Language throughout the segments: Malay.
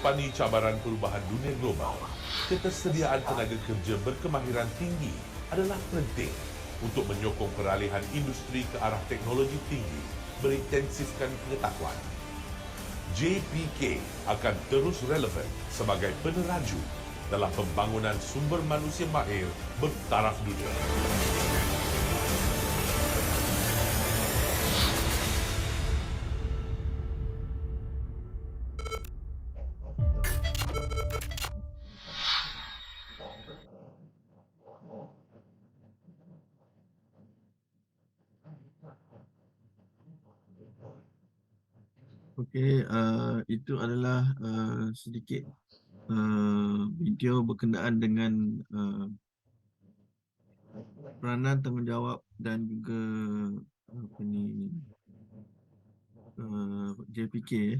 Menghadapi cabaran perubahan dunia global, ketersediaan tenaga kerja berkemahiran tinggi adalah penting untuk menyokong peralihan industri ke arah teknologi tinggi, berintensifkan pengetahuan. JPK akan terus relevan sebagai peneraju dalam pembangunan sumber manusia mahir bertaraf dunia. Okey, itu adalah sedikit video berkenaan dengan peranan, tanggungjawab dan juga apa ni JPK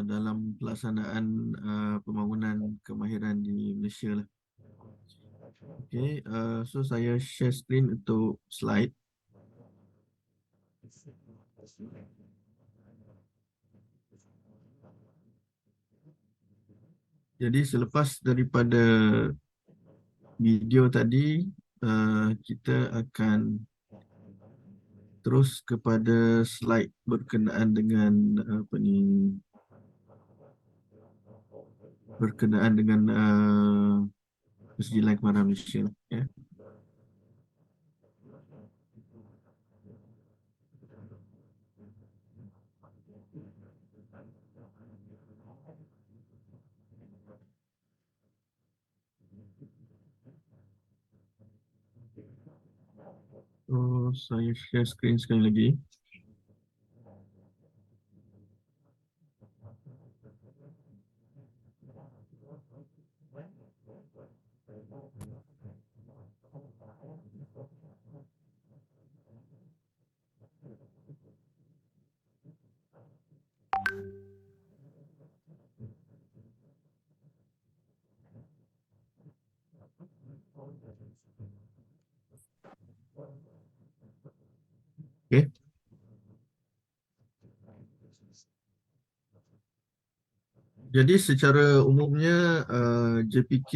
dalam pelaksanaan pembangunan kemahiran di Malaysia lah. Okey, so saya share screen untuk slide. Jadi selepas daripada video tadi, kita akan terus kepada slide berkenaan dengan apa ni berkenaan dengan Persediaan Kemahiran Malaysia lah, ya. So saya share screen sekali lagi. Okey. Jadi secara umumnya JPK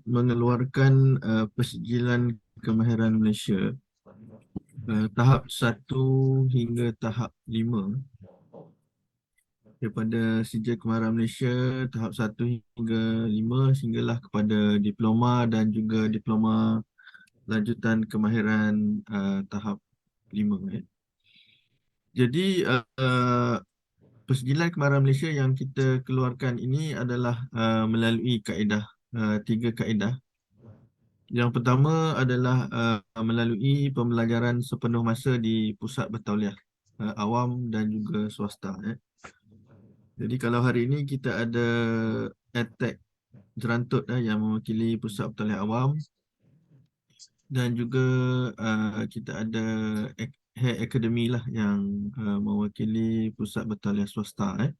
mengeluarkan Persediaan Kemahiran Malaysia tahap 1 hingga tahap 5 daripada Sijil Kemahiran Malaysia tahap 1 hingga 5 sehinggalah kepada diploma dan juga diploma lanjutan kemahiran tahap 5, ya. Jadi Persediaan Kemahiran Malaysia yang kita keluarkan ini adalah melalui kaedah 3 kaedah. Yang pertama adalah melalui pembelajaran sepenuh masa di pusat bertauliah awam dan juga swasta, ya. Jadi kalau hari ini kita ada EdTech Jerantut yang mewakili pusat bertauliah awam, dan juga kita ada Hair Academy lah yang mewakili pusat bertauliah swasta,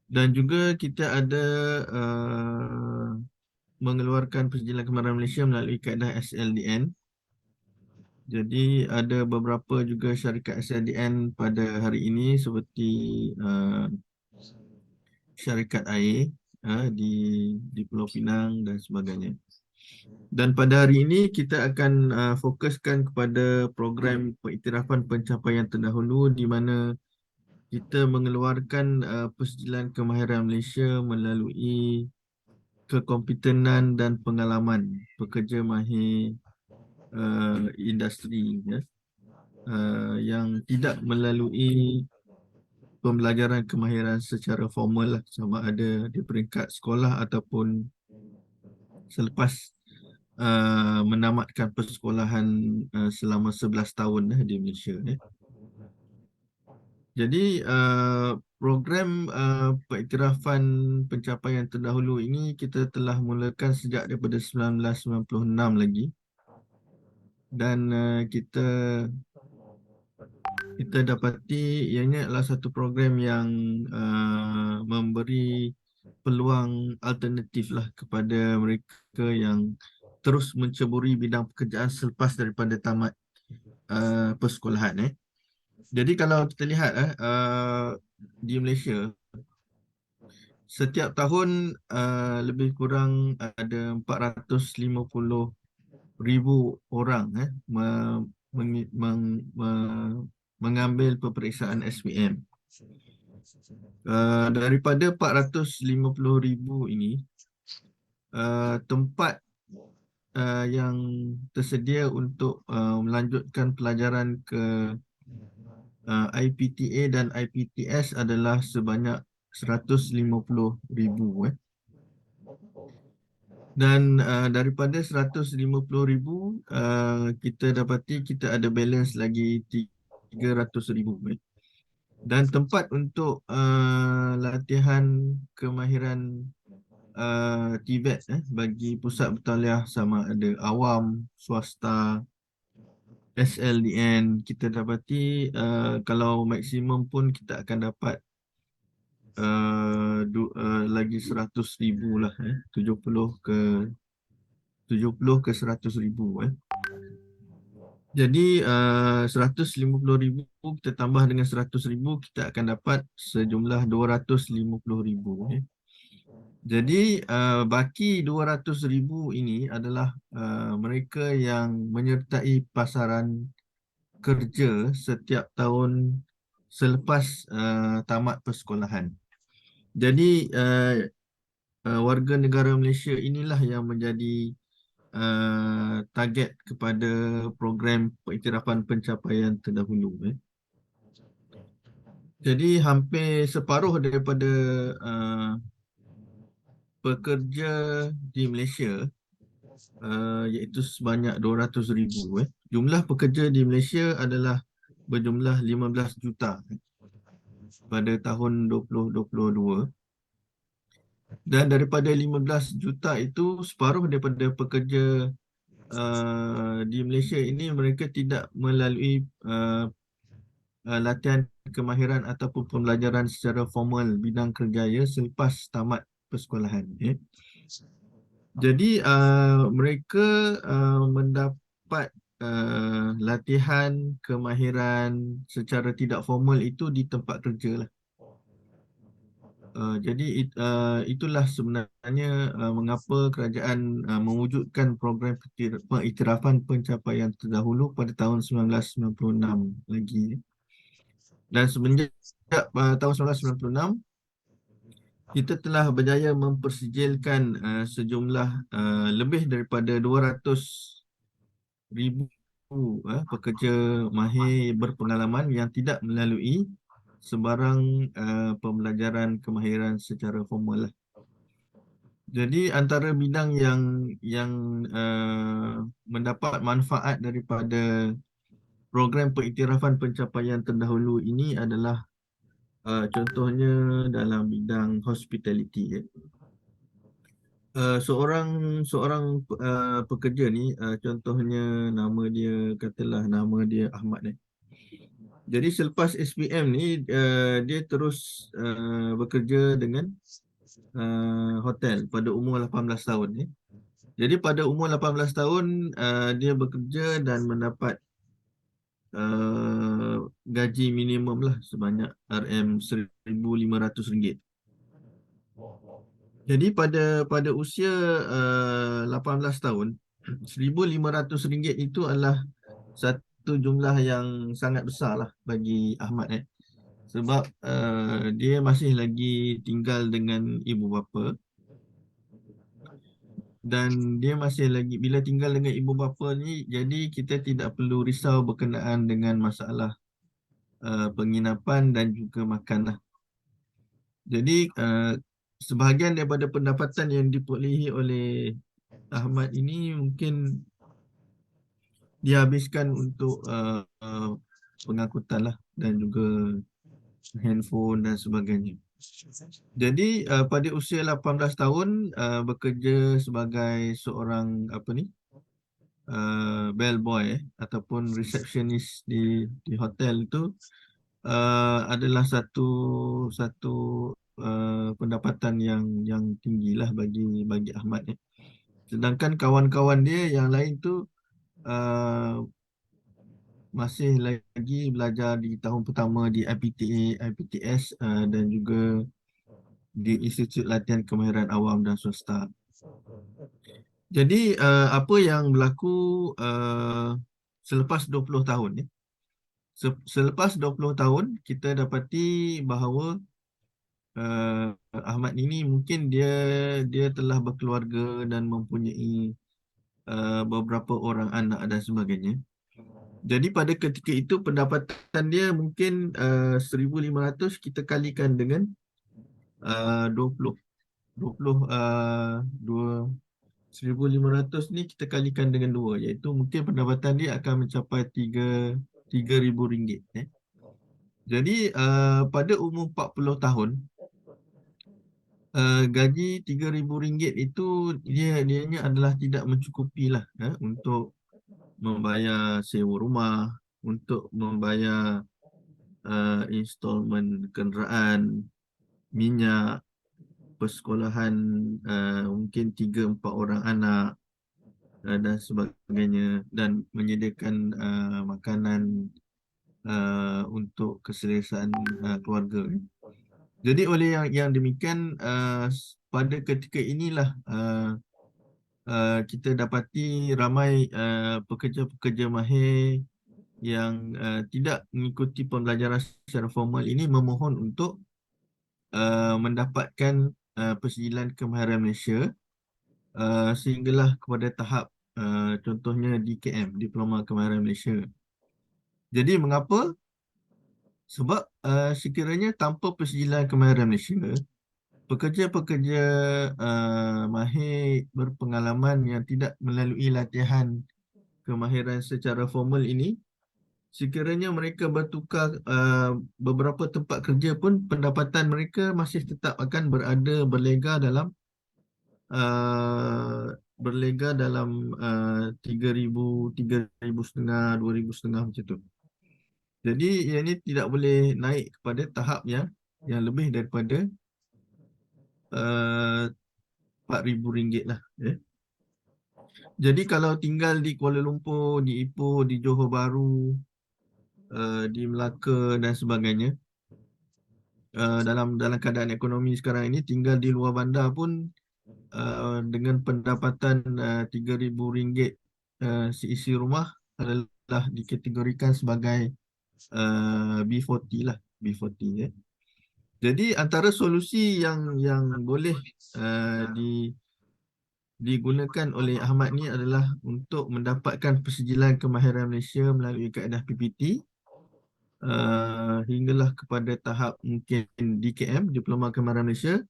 dan juga kita ada mengeluarkan Persediaan Kemahiran Malaysia melalui kaedah SLDN. Jadi ada beberapa juga syarikat SLDN pada hari ini seperti syarikat air di Pulau Pinang dan sebagainya. Dan pada hari ini kita akan fokuskan kepada program pengiktirafan pencapaian terdahulu di mana kita mengeluarkan Persediaan Kemahiran Malaysia melalui kekompitenan dan pengalaman pekerja mahir industri, ya, yang tidak melalui pembelajaran kemahiran secara formal lah, sama ada di peringkat sekolah ataupun selepas menamatkan persekolahan selama 11 tahun di Malaysia, ya. Jadi program pengiktirafan pencapaian terdahulu ini kita telah mulakan sejak daripada 1996 lagi, dan kita dapati ianya adalah satu program yang memberi peluang alternatif lah kepada mereka yang terus menceburi bidang pekerjaan selepas daripada tamat persekolahan, Jadi kalau kita lihat di Malaysia, setiap tahun lebih kurang ada 450,000 orang mengambil peperiksaan SPM. Daripada 450,000 ini, tempat yang tersedia untuk melanjutkan pelajaran ke IPTA dan IPTS adalah sebanyak 150,000. Dan daripada 150,000, kita dapati kita ada balance lagi 300,000. Dan tempat untuk latihan kemahiran TVET bagi pusat bertaliah sama ada awam, swasta, SLDN, kita dapati kalau maksimum pun kita akan dapat lagi 100,000 lah, 70 ke 100,000. Jadi 150,000 kita tambah dengan 100,000, kita akan dapat sejumlah 250,000. Jadi baki 200,000 ini adalah mereka yang menyertai pasaran kerja setiap tahun selepas tamat persekolahan. Jadi warga negara Malaysia inilah yang menjadi target kepada program pengiktirafan pencapaian terdahulu. Jadi hampir separuh daripada pekerja di Malaysia, iaitu sebanyak 200,000. Jumlah pekerja di Malaysia adalah berjumlah 15 juta pada tahun 2022. Dan daripada 15 juta itu, separuh daripada pekerja di Malaysia ini mereka tidak melalui latihan kemahiran ataupun pembelajaran secara formal bidang kerjaya selepas tamat persekolahan. Jadi mereka mendapat latihan kemahiran secara tidak formal itu di tempat kerja lah. Jadi itulah sebenarnya mengapa kerajaan mewujudkan program pengiktirafan pencapaian terdahulu pada tahun 1996 lagi. Dan semenjak tahun 1996, kita telah berjaya mempersijilkan sejumlah lebih daripada 200,000 pekerja mahir berpengalaman yang tidak melalui sebarang pembelajaran kemahiran secara formal lah. Jadi antara bidang yang mendapat manfaat daripada program pengiktirafan pencapaian terdahulu ini adalah contohnya dalam bidang hospitality. Seorang pekerja ni, contohnya katalah nama dia Ahmad. Jadi selepas SPM ni dia terus bekerja dengan hotel pada umur 18 tahun. Jadi pada umur 18 tahun dia bekerja dan mendapat gaji minimum lah sebanyak RM1,500. Jadi pada usia 18 tahun, RM1,500 itu adalah satu jumlah yang sangat besar lah bagi Ahmad. Sebab dia masih lagi tinggal dengan ibu bapa. Dan dia masih lagi, bila tinggal dengan ibu bapa ni, jadi kita tidak perlu risau berkenaan dengan masalah penginapan dan juga makan lah. Jadi sebahagian daripada pendapatan yang diperolehi oleh Ahmad ini mungkin dihabiskan untuk pengangkutan lah dan juga handphone dan sebagainya. Jadi pada usia 18 tahun bekerja sebagai seorang bellboy ataupun receptionist di hotel itu adalah satu pendapatan yang tinggilah bagi Ahmad. Sedangkan kawan-kawan dia yang lain tu masih lagi belajar di tahun pertama di IPTA, IPTS dan juga di Institut Latihan Kemahiran Awam dan Swasta. Jadi apa yang berlaku selepas 20 tahun ya. Selepas 20 tahun kita dapati bahawa Ahmad ini mungkin dia dia telah berkeluarga dan mempunyai beberapa orang anak dan sebagainya. Jadi pada ketika itu pendapatan dia mungkin 1,500 kita kalikan dengan 20 20 2 1,500 ni kita kalikan dengan 2, iaitu mungkin pendapatan dia akan mencapai 3,000 ringgit Jadi pada umur 40 tahun gaji 3,000 ringgit itu dianya adalah tidak mencukupi lah untuk membayar sewa rumah, untuk membayar installmen kenderaan, minyak, persekolahan mungkin 3-4 orang anak dan sebagainya, dan menyediakan makanan untuk keselesaan keluarga. Jadi oleh yang demikian pada ketika inilah kita dapati ramai pekerja-pekerja mahir yang tidak mengikuti pembelajaran secara formal ini memohon untuk mendapatkan persijilan kemahiran Malaysia sehinggalah kepada tahap contohnya DKM, Diploma Kemahiran Malaysia. Jadi mengapa? Sebab sekiranya tanpa persijilan kemahiran Malaysia, pekerja-pekerja mahir berpengalaman yang tidak melalui latihan kemahiran secara formal ini, sekiranya mereka bertukar beberapa tempat kerja pun, pendapatan mereka masih tetap akan berlega dalam 3,000, 3,500, 2,500 macam tu. Jadi yang ini tidak boleh naik kepada tahap yang lebih daripada RM4,000 lah. Jadi kalau tinggal di Kuala Lumpur, di Ipoh, di Johor Bahru, di Melaka dan sebagainya, dalam keadaan ekonomi sekarang ini, tinggal di luar bandar pun dengan pendapatan RM3,000 seisi rumah adalah dikategorikan sebagai B40 lah, B40 Jadi antara solusi yang boleh digunakan oleh Ahmad ni adalah untuk mendapatkan persijilan kemahiran Malaysia melalui kaedah PPT hinggalah kepada tahap mungkin DKM, Diploma Kemahiran Malaysia,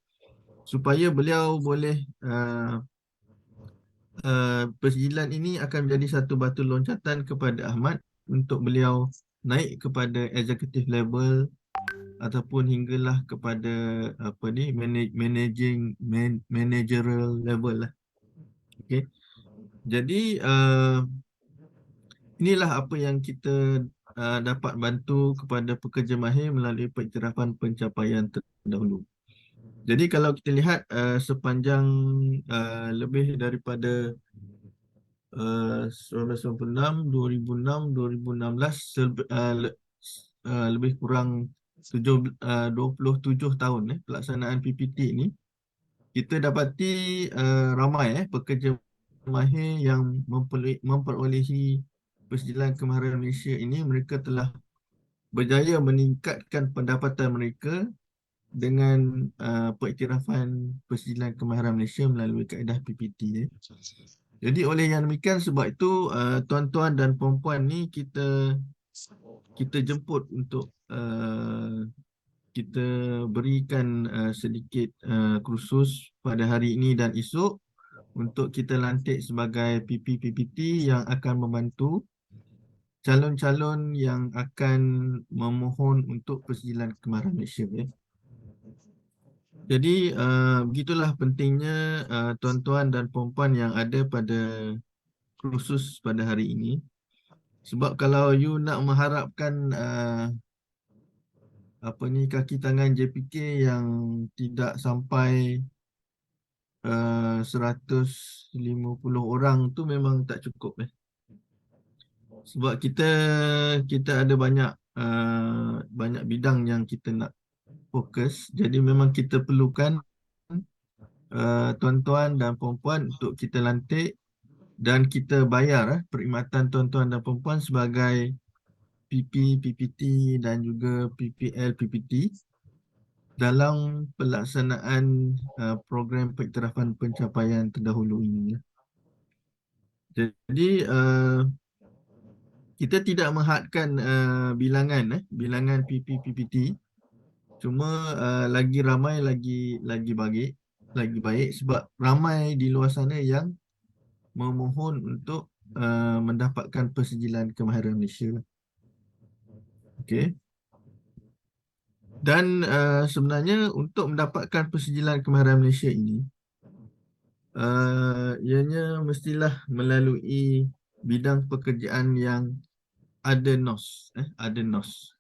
supaya beliau boleh persijilan ini akan menjadi satu batu loncatan kepada Ahmad untuk beliau naik kepada executive level ataupun hinggalah kepada managerial level lah. Okey. Jadi inilah apa yang kita dapat bantu kepada pekerja mahir melalui pengiktirafan pencapaian terdahulu. Jadi kalau kita lihat sepanjang lebih daripada 1996, 2006, 2016, lebih kurang 27 tahun pelaksanaan PPT ini, kita dapati ramai pekerja mahir yang memperolehi persijilan kemahiran Malaysia ini, mereka telah berjaya meningkatkan pendapatan mereka dengan pengiktirafan persijilan kemahiran Malaysia melalui kaedah PPT. Jadi oleh yang demikian, sebab itu tuan-tuan dan puan-puan ni kita jemput untuk kita berikan sedikit kursus pada hari ini dan esok untuk kita lantik sebagai PP-PPT yang akan membantu calon-calon yang akan memohon untuk persijilan kemahiran Malaysia. Jadi begitulah pentingnya tuan-tuan dan puan-puan yang ada pada kursus pada hari ini. Sebab kalau you nak mengharapkan kaki tangan JPK yang tidak sampai 150 orang tu memang tak cukup. Sebab kita ada banyak bidang yang kita nak fokus. Jadi memang kita perlukan tuan-tuan dan puan-puan untuk kita lantik dan kita bayar perkhidmatan tuan-tuan dan puan-puan sebagai PP, PPT dan juga PPL, PPT dalam pelaksanaan program pengiktirafan pencapaian terdahulu ini. Jadi kita tidak menghadkan bilangan PP, PPT. Cuma lagi ramai lagi baik sebab ramai di luar sana yang memohon untuk mendapatkan persijilan kemahiran Malaysia. Okey. Dan sebenarnya untuk mendapatkan persijilan kemahiran Malaysia ini, ianya mestilah melalui bidang pekerjaan yang ada NOS. Ada NOS.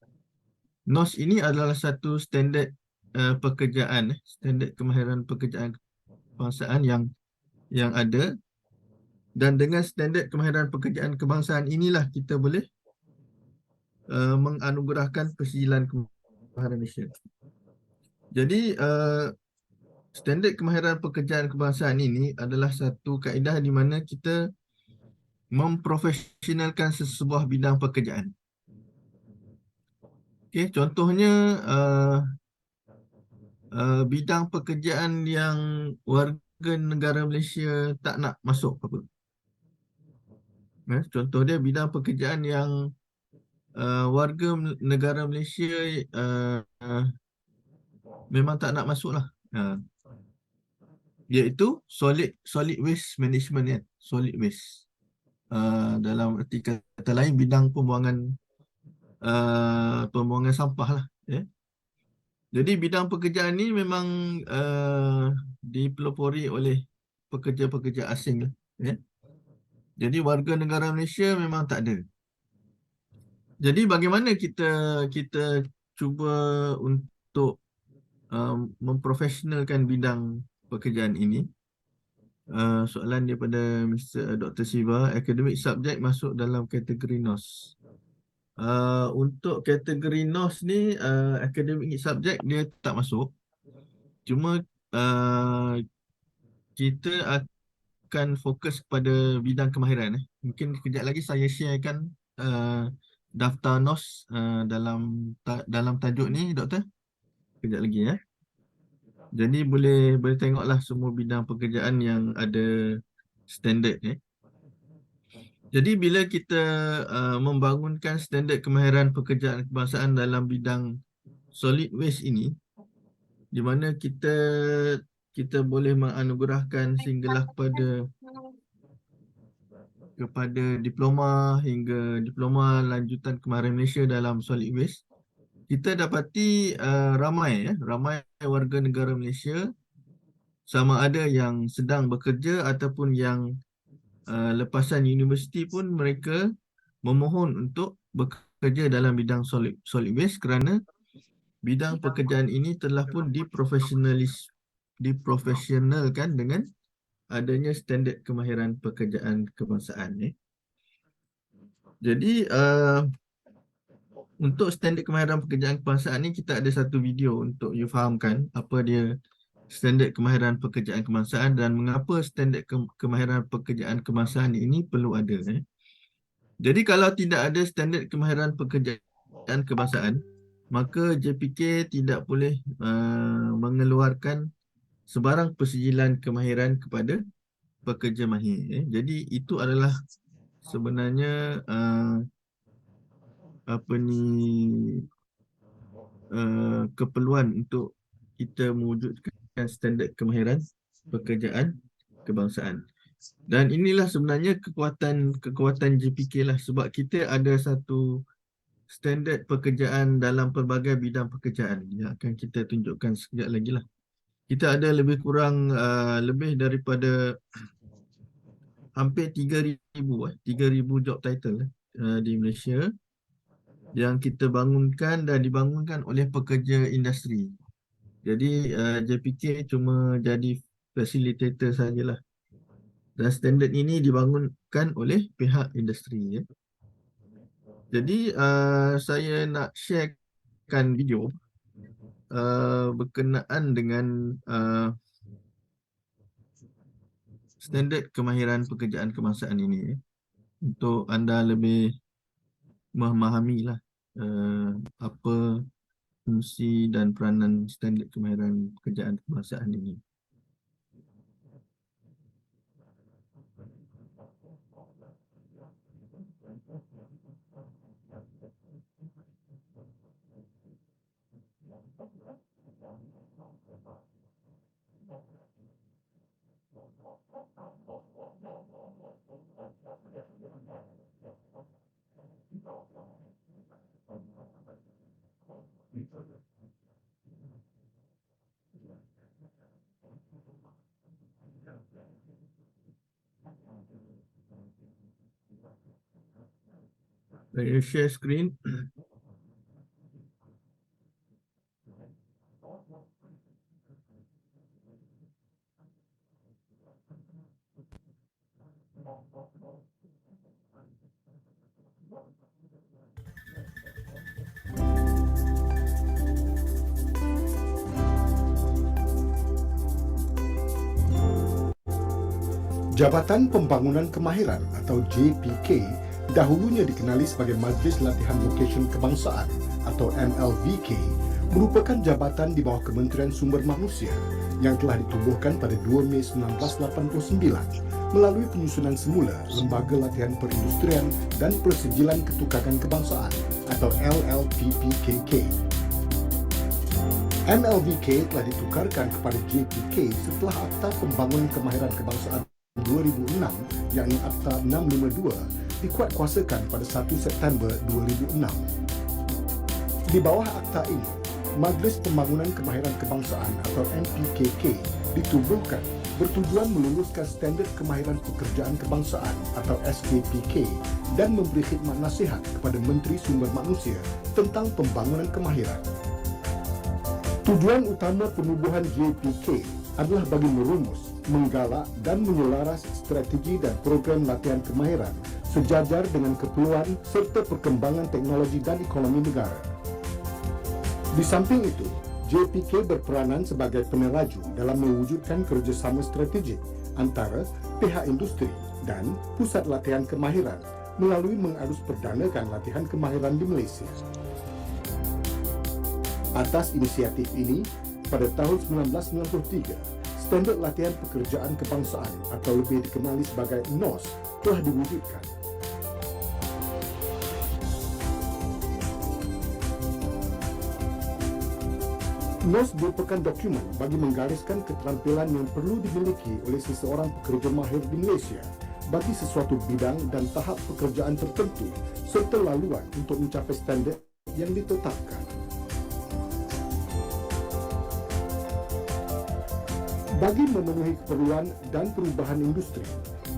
NOS ini adalah satu standard pekerjaan, standard kemahiran pekerjaan kebangsaan yang ada. Dan dengan standard kemahiran pekerjaan kebangsaan inilah kita boleh menganugerahkan persijilan kemahiran Malaysia. Jadi standard kemahiran pekerjaan kebangsaan ini adalah satu kaedah di mana kita memprofesionalkan sesebuah bidang pekerjaan. Okey, contohnya bidang pekerjaan yang warga negara Malaysia tak nak masuk apa. Contoh dia bidang pekerjaan yang warga negara Malaysia memang tak nak masuk lah. Iaitu solid waste management kan. Solid waste. Dalam erti kata lain bidang pembuangan sampah lah. Jadi bidang pekerjaan ni memang dipelopori oleh pekerja-pekerja asing lah. Jadi warga negara Malaysia memang tak ada. Jadi bagaimana kita cuba untuk memprofesionalkan bidang pekerjaan ini? Soalan daripada Mr. Dr. Siva, academic subject masuk dalam kategori NOS. Untuk kategori NOS ni, academic subject dia tak masuk. Cuma kita akan fokus kepada bidang kemahiran. Mungkin kejap lagi saya sharekan daftar NOS dalam tajuk ni, Doktor. Kejap lagi ya. Jadi boleh tengoklah semua bidang pekerjaan yang ada standard. Jadi bila kita membangunkan standard kemahiran pekerjaan kebangsaan dalam bidang solid waste ini, di mana kita boleh menganugerahkan sehinggalah kepada diploma hingga diploma lanjutan kemahiran Malaysia dalam solid waste, kita dapati ramai warga negara Malaysia sama ada yang sedang bekerja ataupun yang lepasan universiti pun mereka memohon untuk bekerja dalam bidang solid waste kerana bidang pekerjaan ini telah pun diprofesionalkan dengan adanya standard kemahiran pekerjaan kebangsaan. Jadi untuk standard kemahiran pekerjaan kebangsaan ni kita ada satu video untuk you fahamkan apa dia standard kemahiran pekerjaan kebangsaan dan mengapa standard kemahiran pekerjaan kebangsaan ini perlu ada. Jadi kalau tidak ada standard kemahiran pekerjaan kebangsaan, maka JPK tidak boleh mengeluarkan sebarang persijilan kemahiran kepada pekerja mahir. Jadi itu adalah sebenarnya keperluan untuk kita mewujudkan standard kemahiran pekerjaan kebangsaan. Dan inilah sebenarnya kekuatan JPK lah, sebab kita ada satu standard pekerjaan dalam pelbagai bidang pekerjaan yang akan kita tunjukkan sekejap lagi lah. Kita ada lebih kurang lebih daripada hampir 3,000 job title di Malaysia yang kita bangunkan dan dibangunkan oleh pekerja industri. Jadi JPK cuma jadi facilitator sajalah. Dan standard ini dibangunkan oleh pihak industri. Jadi saya nak sharekan video berkenaan dengan standard kemahiran pekerjaan kebangsaan ini, untuk anda lebih memahamilah apa fungsi dan peranan standard kemahiran pekerjaan kebangsaan ini. Saya share screen. Jabatan Pembangunan Kemahiran atau JPK dahulunya dikenali sebagai Majlis Latihan Vokasi Kebangsaan atau MLVK, merupakan jabatan di bawah Kementerian Sumber Manusia yang telah ditubuhkan pada 2 Mei 1989 melalui penyusunan semula Lembaga Latihan Perindustrian dan Persijilan Ketukangan Kebangsaan atau LLPPKK. MLVK telah ditukarkan kepada JPK setelah Akta Pembangunan Kemahiran Kebangsaan 2006, yakni Akta 652, dikuatkuasakan pada 1 September 2006. Di bawah akta ini, Majlis Pembangunan Kemahiran Kebangsaan atau MPKK ditubuhkan bertujuan meluluskan standard kemahiran pekerjaan kebangsaan atau SKPK dan memberi khidmat nasihat kepada Menteri Sumber Manusia tentang pembangunan kemahiran. Tujuan utama penubuhan JPK adalah bagi merumus, menggalak dan menyelaras strategi dan program latihan kemahiran sejajar dengan keperluan serta perkembangan teknologi dan ekonomi negara. Di samping itu, JPK berperanan sebagai peneraju dalam mewujudkan kerjasama strategik antara pihak industri dan pusat latihan kemahiran melalui mengarus perdanakan latihan kemahiran di Malaysia. Atas inisiatif ini, pada tahun 1993, Standard Latihan Pekerjaan Kebangsaan atau lebih dikenali sebagai NOS telah diwujudkan. NOS merupakan dokumen bagi menggariskan keterampilan yang perlu dimiliki oleh seseorang pekerja mahir di Malaysia bagi sesuatu bidang dan tahap pekerjaan tertentu serta laluan untuk mencapai standard yang ditetapkan. Bagi memenuhi keperluan dan perubahan industri,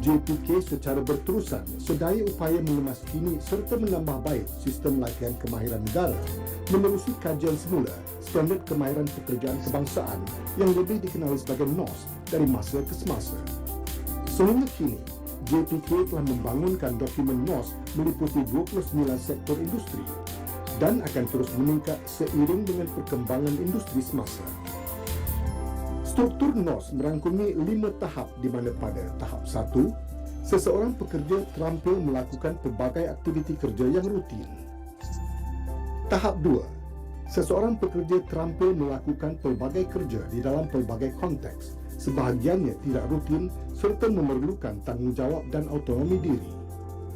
JPK secara berterusan sedaya upaya mengemaskini serta menambah baik sistem latihan kemahiran negara menerusi kajian semula Standard Kemahiran Pekerjaan Kebangsaan yang lebih dikenali sebagai NOS dari masa ke semasa. Sehingga kini, JPK telah membangunkan dokumen NOS meliputi 29 sektor industri dan akan terus meningkat seiring dengan perkembangan industri semasa. Struktur NOS merangkumi 5 tahap di mana pada tahap 1, seseorang pekerja terampil melakukan pelbagai aktiviti kerja yang rutin. Tahap 2, seseorang pekerja terampil melakukan pelbagai kerja di dalam pelbagai konteks, sebahagiannya tidak rutin serta memerlukan tanggungjawab dan autonomi diri.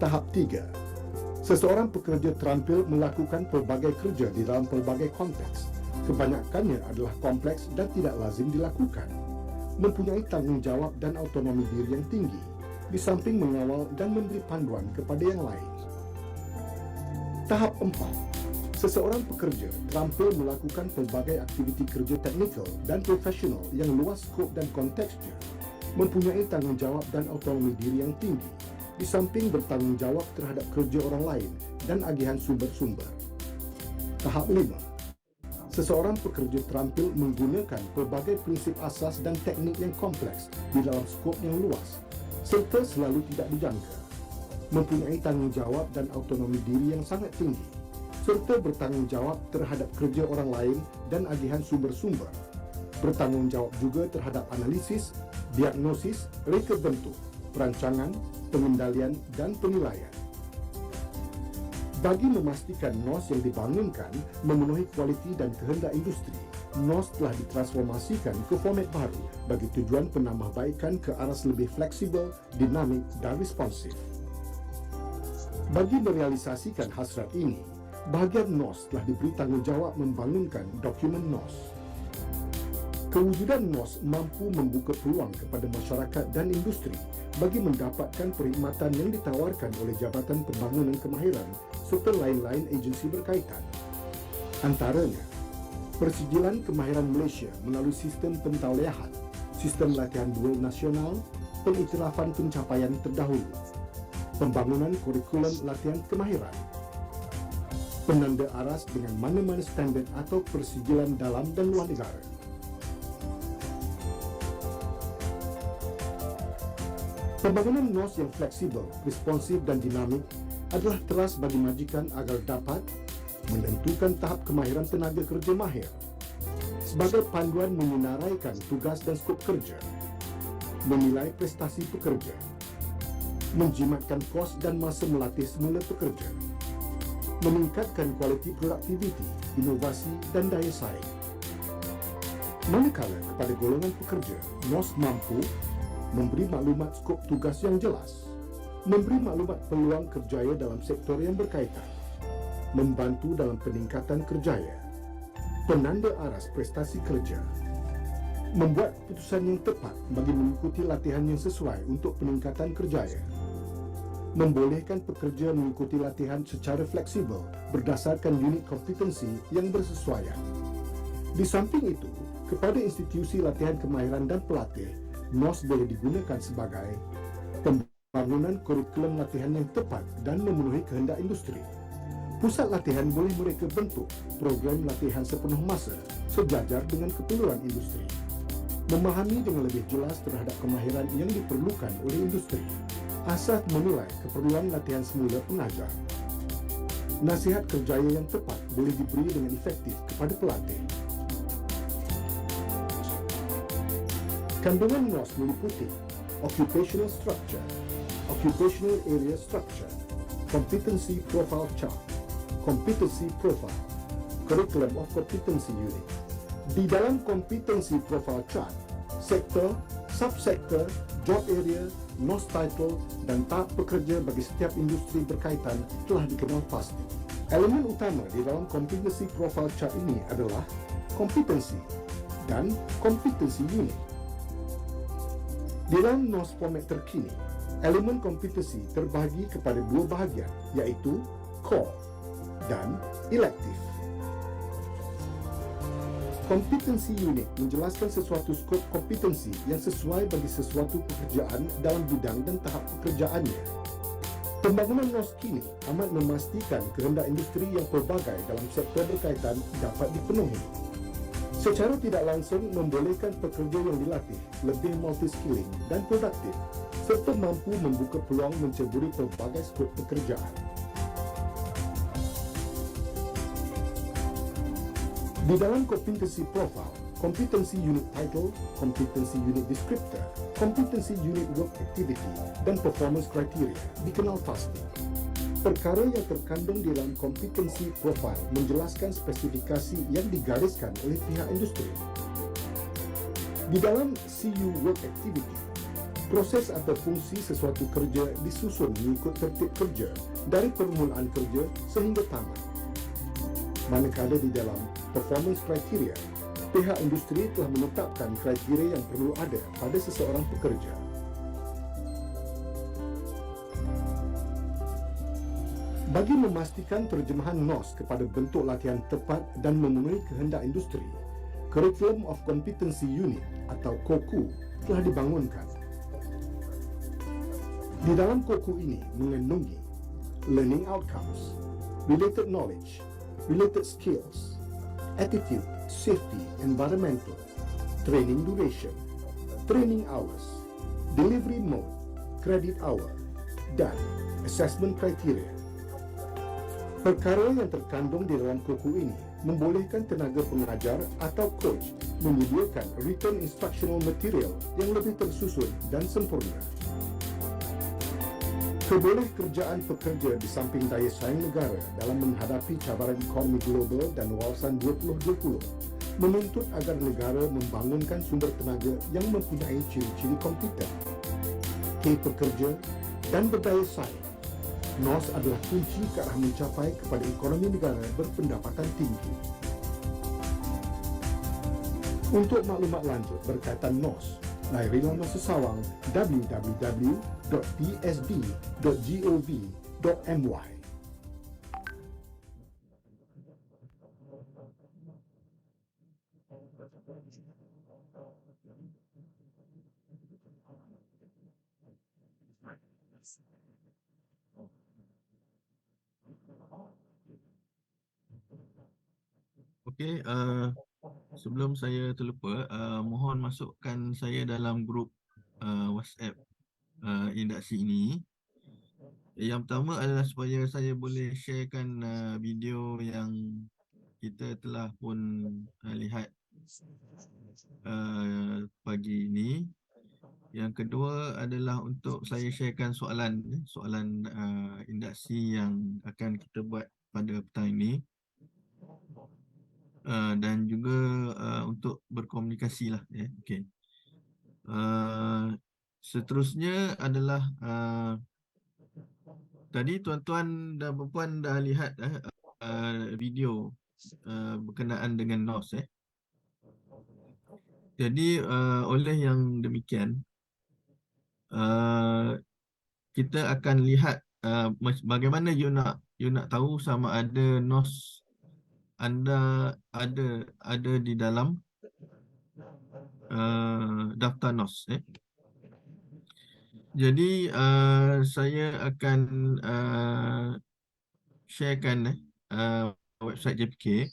Tahap 3, seseorang pekerja terampil melakukan pelbagai kerja di dalam pelbagai konteks, kebanyakannya adalah kompleks dan tidak lazim dilakukan, mempunyai tanggungjawab dan autonomi diri yang tinggi, di samping mengawal dan memberi panduan kepada yang lain. Tahap 4, seseorang pekerja terampil melakukan pelbagai aktiviti kerja teknikal dan profesional yang luas skop dan konteksnya, mempunyai tanggungjawab dan autonomi diri yang tinggi, di samping bertanggungjawab terhadap kerja orang lain dan agihan sumber-sumber. Tahap 5, seseorang pekerja terampil menggunakan pelbagai prinsip asas dan teknik yang kompleks di dalam skop yang luas, serta selalu tidak dijangka, mempunyai tanggungjawab dan autonomi diri yang sangat tinggi, serta bertanggungjawab terhadap kerja orang lain dan agihan sumber-sumber. Bertanggungjawab juga terhadap analisis, diagnosis, reka bentuk, perancangan, pengendalian dan penilaian. Bagi memastikan NOS yang dibangunkan memenuhi kualiti dan kehendak industri, NOS telah ditransformasikan ke format baru bagi tujuan penambahbaikan ke arah lebih fleksibel, dinamik dan responsif. Bagi merealisasikan hasrat ini, bahagian NOS telah diberi tanggungjawab membangunkan dokumen NOS. Kewujudan NOS mampu membuka peluang kepada masyarakat dan industri bagi mendapatkan perkhidmatan yang ditawarkan oleh Jabatan Pembangunan Kemahiran serta lain-lain agensi berkaitan. Antaranya, Persijilan Kemahiran Malaysia melalui sistem pentauliahan, sistem latihan dual nasional, pengiktirafan pencapaian terdahulu, pembangunan kurikulum latihan kemahiran, penanda aras dengan mana-mana standard atau persijilan dalam dan luar negara. Pembangunan NOS yang fleksibel, responsif dan dinamik adalah teras bagi majikan agar dapat menentukan tahap kemahiran tenaga kerja mahir sebagai panduan menyenaraikan tugas dan skop kerja, menilai prestasi pekerja, menjimatkan kos dan masa melatih semula pekerja, meningkatkan kualiti produktiviti, inovasi dan daya saing. Manakala kepada golongan pekerja, NOS mampu memberi maklumat skop tugas yang jelas, memberi maklumat peluang kerjaya dalam sektor yang berkaitan, membantu dalam peningkatan kerjaya, penanda aras prestasi kerja, membuat keputusan yang tepat bagi mengikuti latihan yang sesuai untuk peningkatan kerjaya, membolehkan pekerja mengikuti latihan secara fleksibel berdasarkan unit kompetensi yang bersesuaian. Di samping itu, kepada institusi latihan kemahiran dan pelatih, NOS boleh digunakan sebagai pembangunan kurikulum latihan yang tepat dan memenuhi kehendak industri. Pusat latihan boleh mereka bentuk program latihan sepenuh masa sejajar dengan keperluan industri. Memahami dengan lebih jelas terhadap kemahiran yang diperlukan oleh industri, asas menilai keperluan latihan semula pengajar. Nasihat kerjaya yang tepat boleh diberi dengan efektif kepada pelatih. Kandungan NOS meliputi Occupational Structure, Occupational Area Structure, Competency Profile Chart, Competency Profile, Curriculum of Competency Unit. Di dalam Competency Profile Chart, sektor, subsektor, job area, NOS title dan tahap pekerja bagi setiap industri berkaitan telah dikenal pasti. Elemen utama di dalam Competency Profile Chart ini adalah kompetensi dan kompetensi unit. Di dalam NOS format terkini, elemen kompetensi terbahagi kepada dua bahagian, iaitu core dan elective. Kompetensi unit menjelaskan sesuatu skop kompetensi yang sesuai bagi sesuatu pekerjaan dalam bidang dan tahap pekerjaannya. Pembangunan NOS kini amat memastikan kehendak industri yang pelbagai dalam sektor berkaitan dapat dipenuhi. Secara tidak langsung membolehkan pekerja yang dilatih lebih multi-skilling dan produktif serta mampu membuka peluang menceburi pelbagai skop pekerjaan. Di dalam Competency Profile, Competency Unit Title, Competency Unit Descriptor, Competency Unit Work Activity dan Performance Criteria dikenal pasti. Perkara yang terkandung di dalam Competency Profile menjelaskan spesifikasi yang digariskan oleh pihak industri. Di dalam CU Work Activity, proses atau fungsi sesuatu kerja disusun mengikut tertib kerja dari permulaan kerja sehingga tamat. Manakala di dalam Performance Criteria, pihak industri telah menetapkan kriteria yang perlu ada pada seseorang pekerja. Bagi memastikan terjemahan NOS kepada bentuk latihan tepat dan memenuhi kehendak industri, Curriculum of Competency Unit atau COCU telah dibangunkan. Di dalam COCU ini mengandungi learning outcomes, related knowledge, related skills, attitude, safety, environmental, training duration, training hours, delivery mode, credit hour, dan assessment criteria. Perkara yang terkandung di dalam KUKU ini membolehkan tenaga pengajar atau coach menyediakan written instructional material yang lebih tersusun dan sempurna. Kebolehkerjaan pekerja di samping daya saing negara dalam menghadapi cabaran ekonomi global dan wawasan 2020 menuntut agar negara membangunkan sumber tenaga yang mempunyai ciri-ciri kompeten, pekerja dan berdaya saing. NOS adalah kunci ke arah mencapai kepada ekonomi negara berpendapatan tinggi. Untuk maklumat lanjut berkaitan NOS, layari laman sesawang www.tsd.gov.my. Okey, sebelum saya terlupa, mohon masukkan saya dalam grup WhatsApp induksi ini. Yang pertama adalah supaya saya boleh sharekan video yang kita telah pun lihat pagi ini. Yang kedua adalah untuk saya sharekan soalan induksi yang akan kita buat pada petang ini. Dan juga untuk berkomunikasi lah. Okay. Seterusnya adalah tadi tuan-tuan dan puan dah lihat video berkenaan dengan NOS. Jadi oleh yang demikian, kita akan lihat bagaimana you nak tahu sama ada NOS anda ada di dalam daftar NOS. Jadi saya akan sharekan website JPK.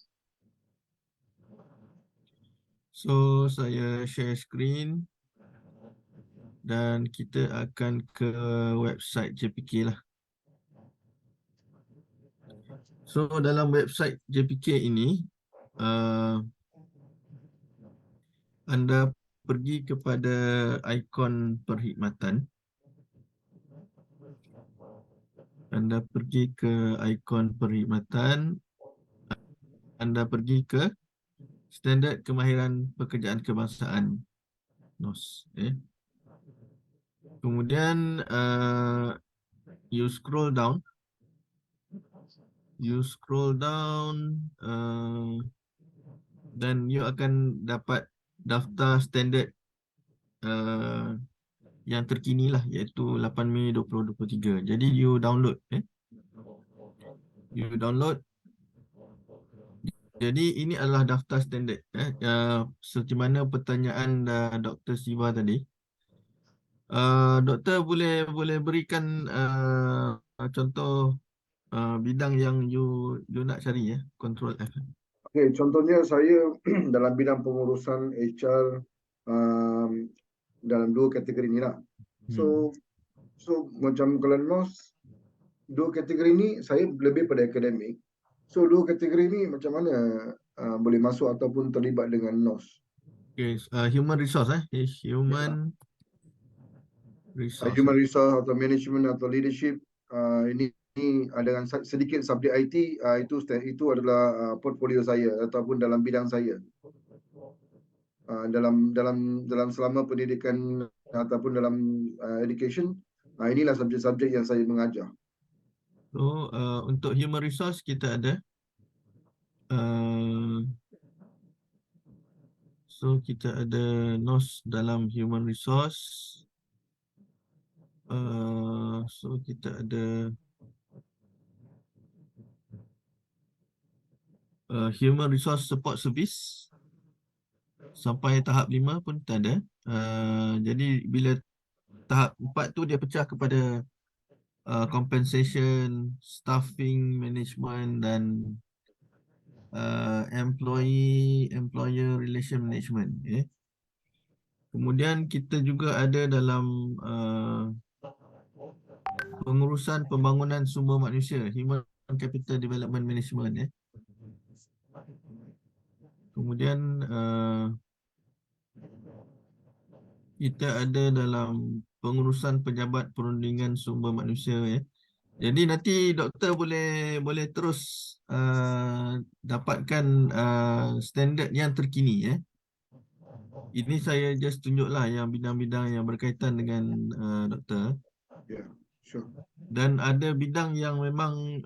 So saya share screen dan kita akan ke website JPK lah. So dalam website JPK ini anda pergi kepada ikon perkhidmatan. Anda pergi ke ikon perkhidmatan. Anda pergi ke Standard Kemahiran Pekerjaan Kebangsaan NOS. Kemudian you scroll down. Dan you akan dapat daftar standard yang terkini lah, iaitu 8 Mei 2023. Jadi you download. You download. Jadi ini adalah daftar standard. Seperti mana pertanyaan Dr. Siva tadi. Doktor boleh berikan contoh bidang yang you nak cari Control F. Okey, contohnya saya dalam bidang pengurusan HR dalam dua kategori ni lah. So macam kalau NOS, dua kategori ni saya lebih pada akademik. So dua kategori ni macam mana boleh masuk ataupun terlibat dengan NOS? Okay, human resource human resource. Human resource atau management atau leadership, ini dengan sedikit subjek IT, itu adalah portfolio saya ataupun dalam bidang saya. Dalam selama pendidikan ataupun dalam education, inilah subjek-subjek yang saya mengajar. So untuk human resource kita ada kita ada NOS dalam human resource. So kita ada human resource support service sampai tahap 5 pun tak ada. Jadi bila tahap 4 tu dia pecah kepada compensation, staffing, management dan employer relation management. Kemudian kita juga ada dalam pengurusan pembangunan sumber manusia, human Capital Development Management ya. Kemudian kita ada dalam pengurusan pejabat perundingan sumber manusia ya. Jadi nanti doktor boleh terus dapatkan standard yang terkini ya. Ini saya just tunjuklah yang bidang-bidang yang berkaitan dengan doktor. Yeah, sure. Dan ada bidang yang memang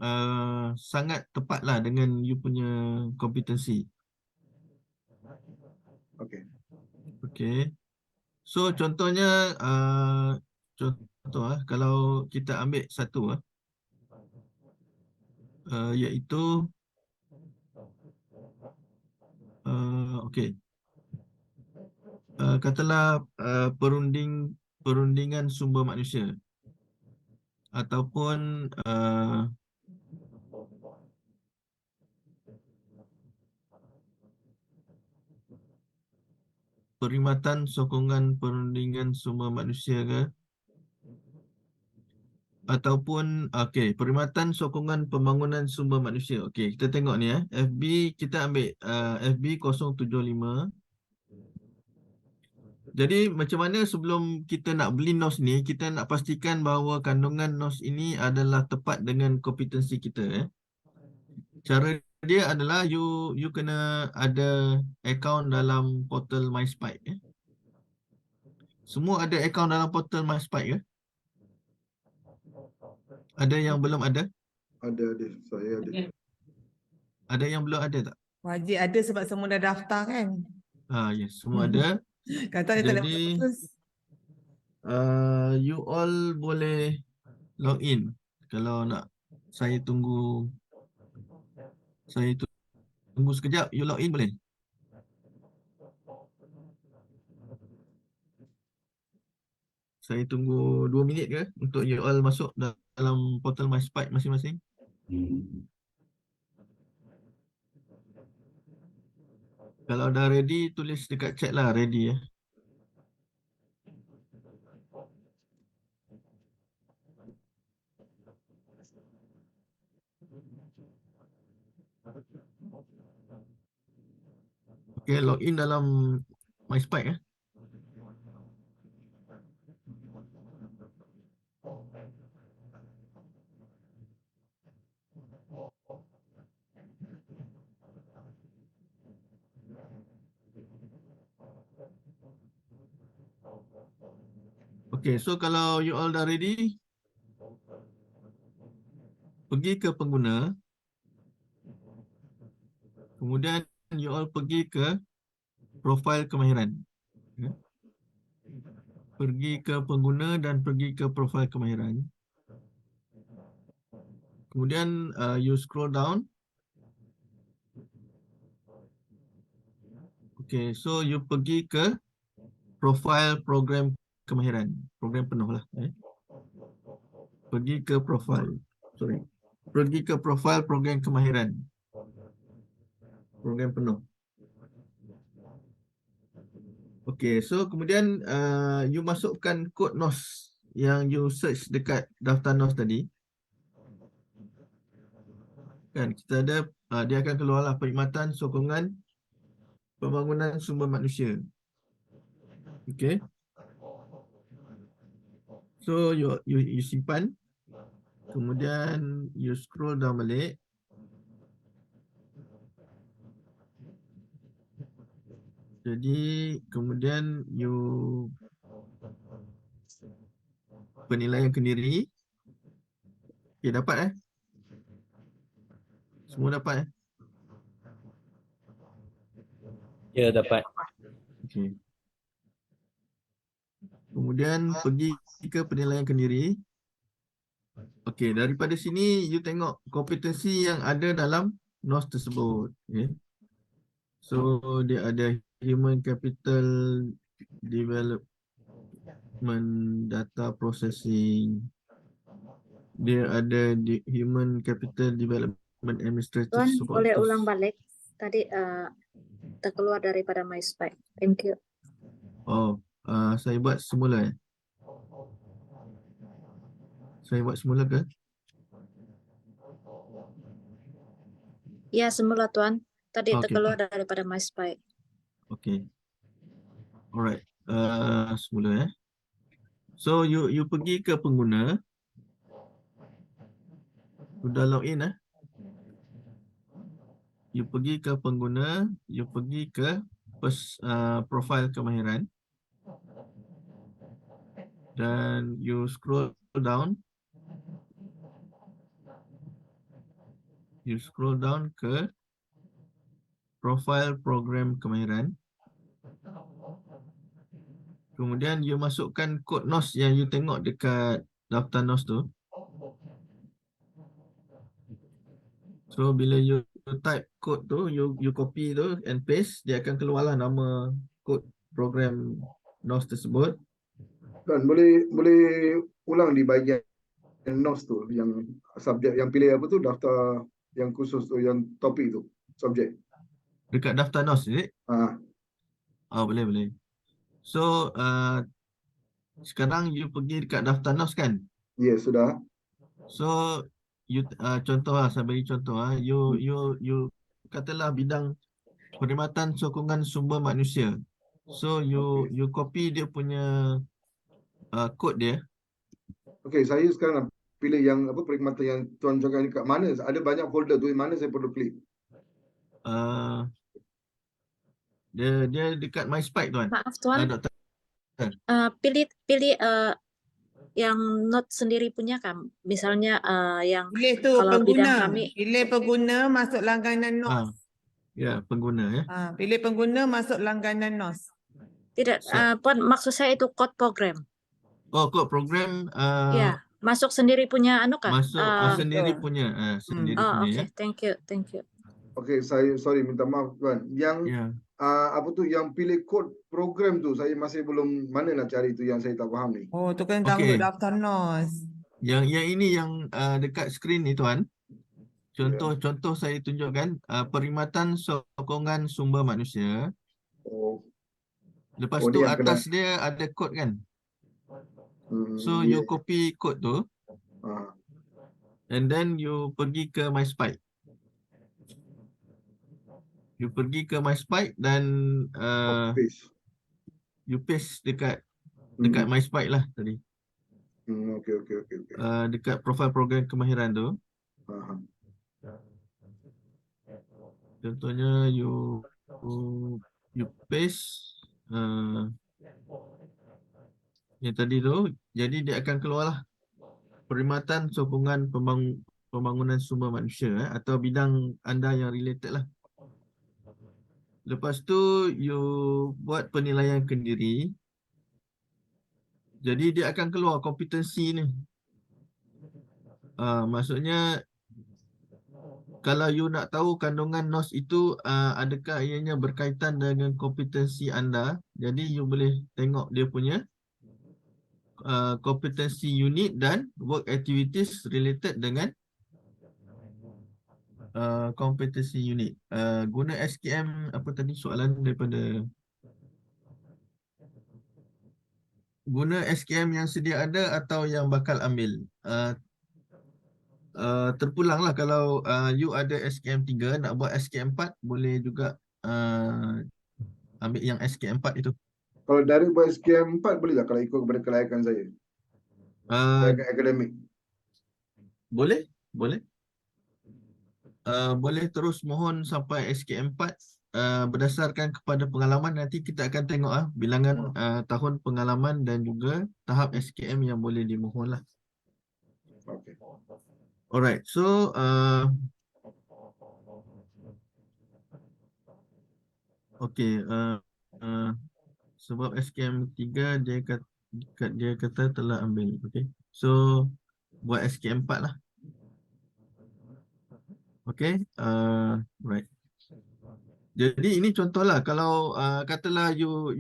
sangat tepatlah dengan you punya kompetensi. Okay. Okay. So contohnya kalau kita ambil satu iaitu okay. Katalah perundingan sumber manusia ataupun perkhidmatan sokongan perundingan sumber manusia ke, ataupun perkhidmatan sokongan pembangunan sumber manusia. Okey, kita tengok ni FB kita ambil FB 075. Jadi macam mana sebelum kita nak beli NOS ni, kita nak pastikan bahawa kandungan NOS ini adalah tepat dengan kompetensi kita. Cara dia adalah you kena ada akaun dalam portal MySpike. Semua ada akaun dalam portal MySpike ke? Ada yang belum ada? Ada, saya ada. Ada yang belum ada tak? Wajib ada sebab semua dah daftar kan. Yes, semua ada. Kata dia tak boleh Jadi putus. you all boleh log in. Kalau nak saya tunggu sekejap, you log in boleh? Saya tunggu 2 minit ke untuk you all masuk dalam portal MySpike masing-masing. Kalau dah ready, tulis dekat chat lah ready ya. Okay, log in dalam MySpike ya. Okay, so kalau you all dah ready, pergi ke pengguna. Kemudian you all pergi ke profil kemahiran. Pergi ke pengguna dan pergi ke profil kemahiran. Kemudian you scroll down. Okay, so you pergi ke profil program kemahiran. Program penuh lah. Pergi ke profil. Pergi ke profil program kemahiran. Program penuh. Okay, so kemudian you masukkan kod NOS yang you search dekat daftar NOS tadi. Kan, kita ada, dia akan keluarlah perkhidmatan sokongan pembangunan sumber manusia. Okay. So you simpan. Kemudian you scroll down balik. Jadi kemudian you penilaian kendiri. Okay, dapat Semua dapat Ya, dapat. Okay. Kemudian pergi ke penilaian kendiri. Okey, daripada sini you tengok kompetensi yang ada dalam NOS tersebut. Okay. So dia ada human capital development, data processing. Dia ada human capital development administrative Tuan, support. boleh ulang balik? Tadi terkeluar daripada MySpike. Thank you. Saya buat semula. Saya buat semula ke? Ya, semula Tuan. Tadi Okay, terkeluar daripada MySpace. okay. Alright. Semula So you pergi ke pengguna, sudah login You pergi ke pengguna, you pergi ke profile kemahiran dan you scroll down, ke profile program kemahiran. Kemudian you masukkan kod NOS yang you tengok dekat daftar NOS tu. So bila you type kod tu, you copy tu and paste, dia akan keluarlah nama kod program NOS tersebut. Dan boleh ulang di bahagian NOS tu, yang subjek yang pilih apa tu, daftar yang khusus tu, yang topik tu, subjek. Dekat daftar NOS, is it? Ah, Boleh. So sekarang you pergi dekat daftar NOS kan? ya, sudah. So you contoh saya bagi contoh you katalah bidang perkhidmatan sokongan sumber manusia. So you copy dia punya kod dia. Okey, saya sekarang nak pilih yang apa, perkhidmatan yang tuan cakap ni kat mana? Ada banyak folder tu, mana saya perlu klik? Dia dekat MySpace tuan. Maaf Tuan, Doktor. pilih yang note sendiri punya kan. Misalnya yang Pilih tu kalau bidang pengguna. kami, Pilih pengguna masuk langganan NOS. Ya, pengguna ya. Pilih pengguna masuk langganan NOS. tidak, Puan, maksud saya itu code program. Oh, kod program Ya, masuk sendiri punya anu kan? masuk sendiri punya sendiri punya Oke, ya. thank you. Okey, saya sorry, minta maaf tuan. Yang Ya. apa tu, yang pilih kod program tu saya masih belum, mana nak cari tu, yang saya tak faham ni. Oh, tu kan download daftar NOS. Yang ini yang dekat skrin ni tuan. Contoh saya tunjukkan perkhidmatan sokongan sumber manusia. Oh. Lepas Oh, tu ni yang atas dia ada kod kan. So you copy kod tu and then you pergi ke MySpace. You pergi ke MySpace dan you paste dekat MySpace lah tadi. Okey. Dekat profile program kemahiran tu. Contohnya you paste yang tadi tu, jadi dia akan keluarlah perkhidmatan sokongan pembangunan sumber manusia atau bidang anda yang related lah. Lepas tu you buat penilaian kendiri. Jadi dia akan keluar kompetensi ni. Maksudnya kalau you nak tahu kandungan NOS itu adakah ianya berkaitan dengan kompetensi anda, jadi you boleh tengok dia punya kompetensi unit dan work activities related dengan kompetensi unit. Guna SKM apa tadi soalan daripada guna SKM yang sedia ada atau yang bakal ambil. Terpulanglah kalau you ada SKM 3 nak buat SKM 4 boleh juga ambil yang SKM 4 itu. Kalau dari buat SKM 4 boleh tak kalau ikut kepada kelayakan saya? Kelayakan akademik. Boleh. Boleh terus mohon sampai SKM 4 berdasarkan kepada pengalaman. Nanti kita akan tengok bilangan tahun pengalaman dan juga tahap SKM yang boleh dimohon lah. Okay. Alright, so okay, sebab SKM 3 dia kata telah ambil. Okay, so buat SKM 4 lah. Okay, right. Jadi ini contohlah kalau katalah you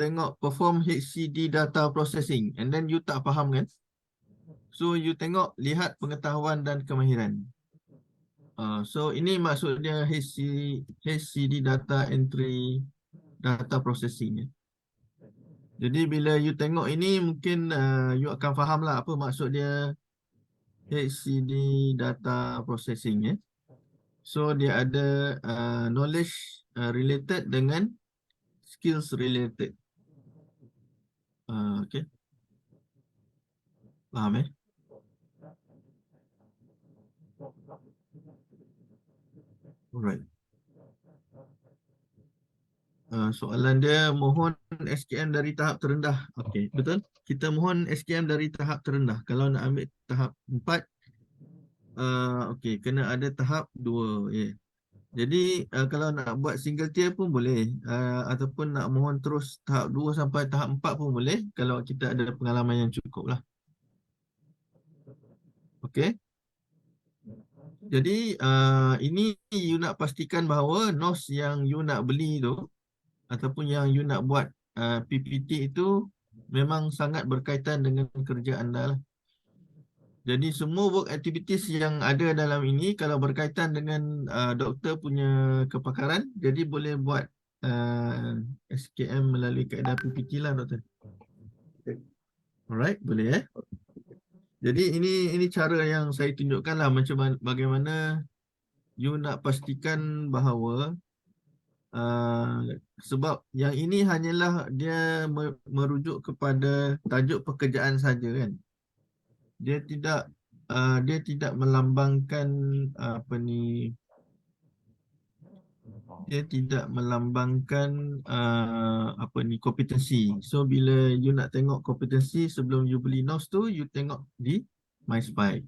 tengok perform HCD data processing and then you tak faham kan. So you lihat pengetahuan dan kemahiran. So ini maksudnya HCD data entry data processing. Jadi bila you tengok ini mungkin you akan faham lah apa maksud dia HCD data processing . So dia ada knowledge related dengan skills related. Okay. Faham eh? Alright. Soalan dia mohon SKM dari tahap terendah. Okey, betul? Kita mohon SKM dari tahap terendah. Kalau nak ambil tahap 4, okey, kena ada tahap 2. Yeah. Jadi kalau nak buat single tier pun boleh, ataupun nak mohon terus tahap 2 sampai tahap 4 pun boleh kalau kita ada pengalaman yang cukup lah. Okey. Jadi ini you nak pastikan bahawa NOS yang you nak beli tu ataupun yang you nak buat PPT itu memang sangat berkaitan dengan kerja anda lah. Jadi semua work activities yang ada dalam ini kalau berkaitan dengan doktor punya kepakaran, jadi boleh buat SKM melalui kaedah PPT lah doktor. Alright, boleh eh? Jadi ini cara yang saya tunjukkan lah macam bagaimana you nak pastikan bahawa sebab yang ini hanyalah dia merujuk kepada tajuk pekerjaan saja kan. Dia tidak melambangkan dia tidak melambangkan kompetensi. So bila you nak tengok kompetensi sebelum you beli NOS tu, you tengok di MySpy.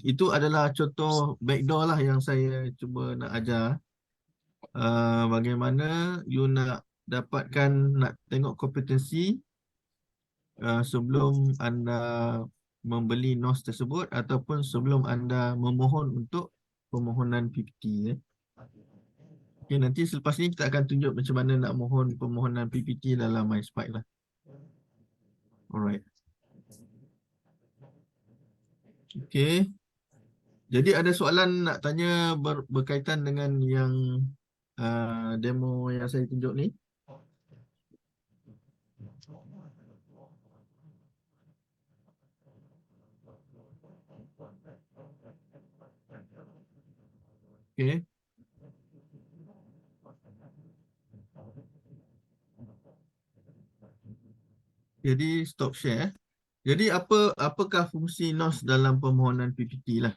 Itu adalah contoh backdoor lah yang saya cuba nak ajar. Bagaimana you nak tengok kompetensi sebelum anda membeli NOS tersebut ataupun sebelum anda memohon untuk permohonan PPT. Okay, nanti selepas ni kita akan tunjuk macam mana nak mohon permohonan PPT dalam MySpy lah. Alright. Okay. Jadi ada soalan nak tanya berkaitan dengan yang demo yang saya tunjuk ni? Okay. Jadi stop share. Jadi apakah fungsi NOS dalam permohonan PPT lah?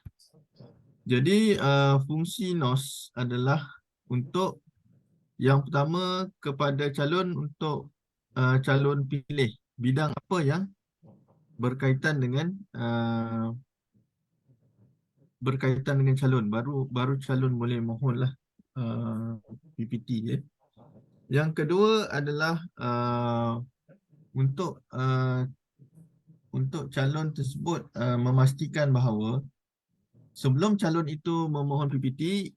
Jadi fungsi NOS adalah untuk yang pertama kepada calon untuk calon pilih bidang apa yang berkaitan dengan calon, baru calon boleh mohon lah PPT. Yang kedua adalah untuk calon tersebut memastikan bahawa sebelum calon itu memohon PPT,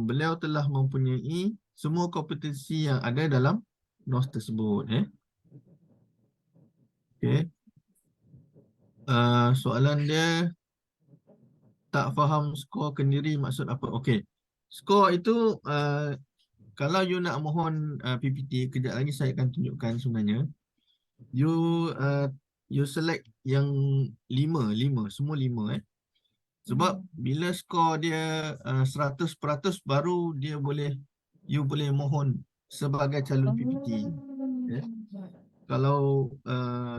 beliau telah mempunyai semua kompetensi yang ada dalam NOS tersebut. Okay. Soalan dia, tak faham skor kendiri maksud apa? Okey. Skor itu kalau you nak mohon PPT, kejap lagi saya akan tunjukkan sebenarnya. You select yang 5, semua 5 Sebab bila skor dia 100% baru you boleh mohon sebagai calon PPT. Kalau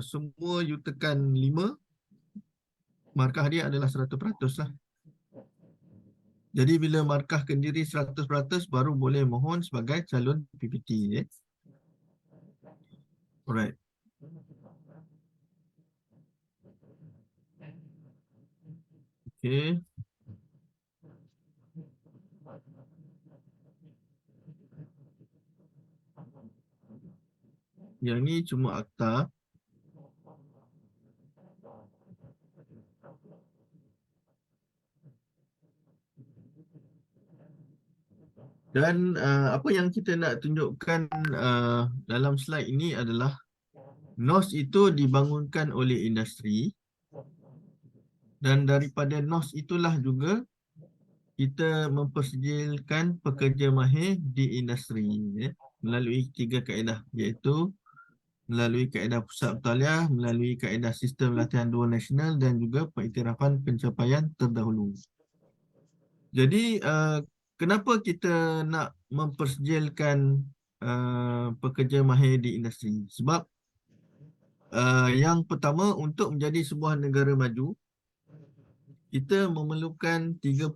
semua you tekan 5, markah dia adalah 100% lah. Jadi bila markah kendiri 100% baru boleh mohon sebagai calon PPT. Alright. Okay. Yang ni cuma akta. Dan apa yang kita nak tunjukkan dalam slide ini adalah NOS itu dibangunkan oleh industri, dan daripada NOS itulah juga kita mempersediakan pekerja mahir di industri melalui 3 kaedah, iaitu melalui kaedah pusat bertaliah, melalui kaedah sistem latihan dual nasional dan juga pengiktirafan pencapaian terdahulu. Jadi kenapa kita nak mempersejilkan pekerja mahir di industri? Sebab yang pertama, untuk menjadi sebuah negara maju, kita memerlukan 35%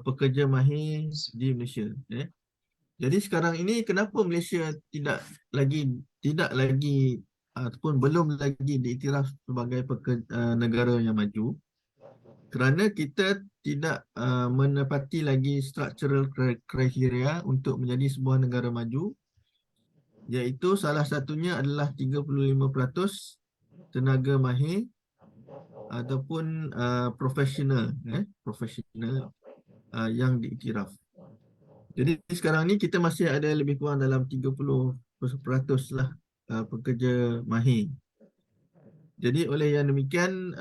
pekerja mahir di Malaysia. Jadi sekarang ini kenapa Malaysia tidak lagi ataupun belum lagi diiktiraf sebagai negara yang maju? Kerana kita tidak menepati lagi structural criteria untuk menjadi sebuah negara maju, iaitu salah satunya adalah 35% tenaga mahir ataupun profesional yang diiktiraf. Jadi sekarang ni kita masih ada lebih kurang dalam 30% lah pekerja mahir. Jadi oleh yang demikian,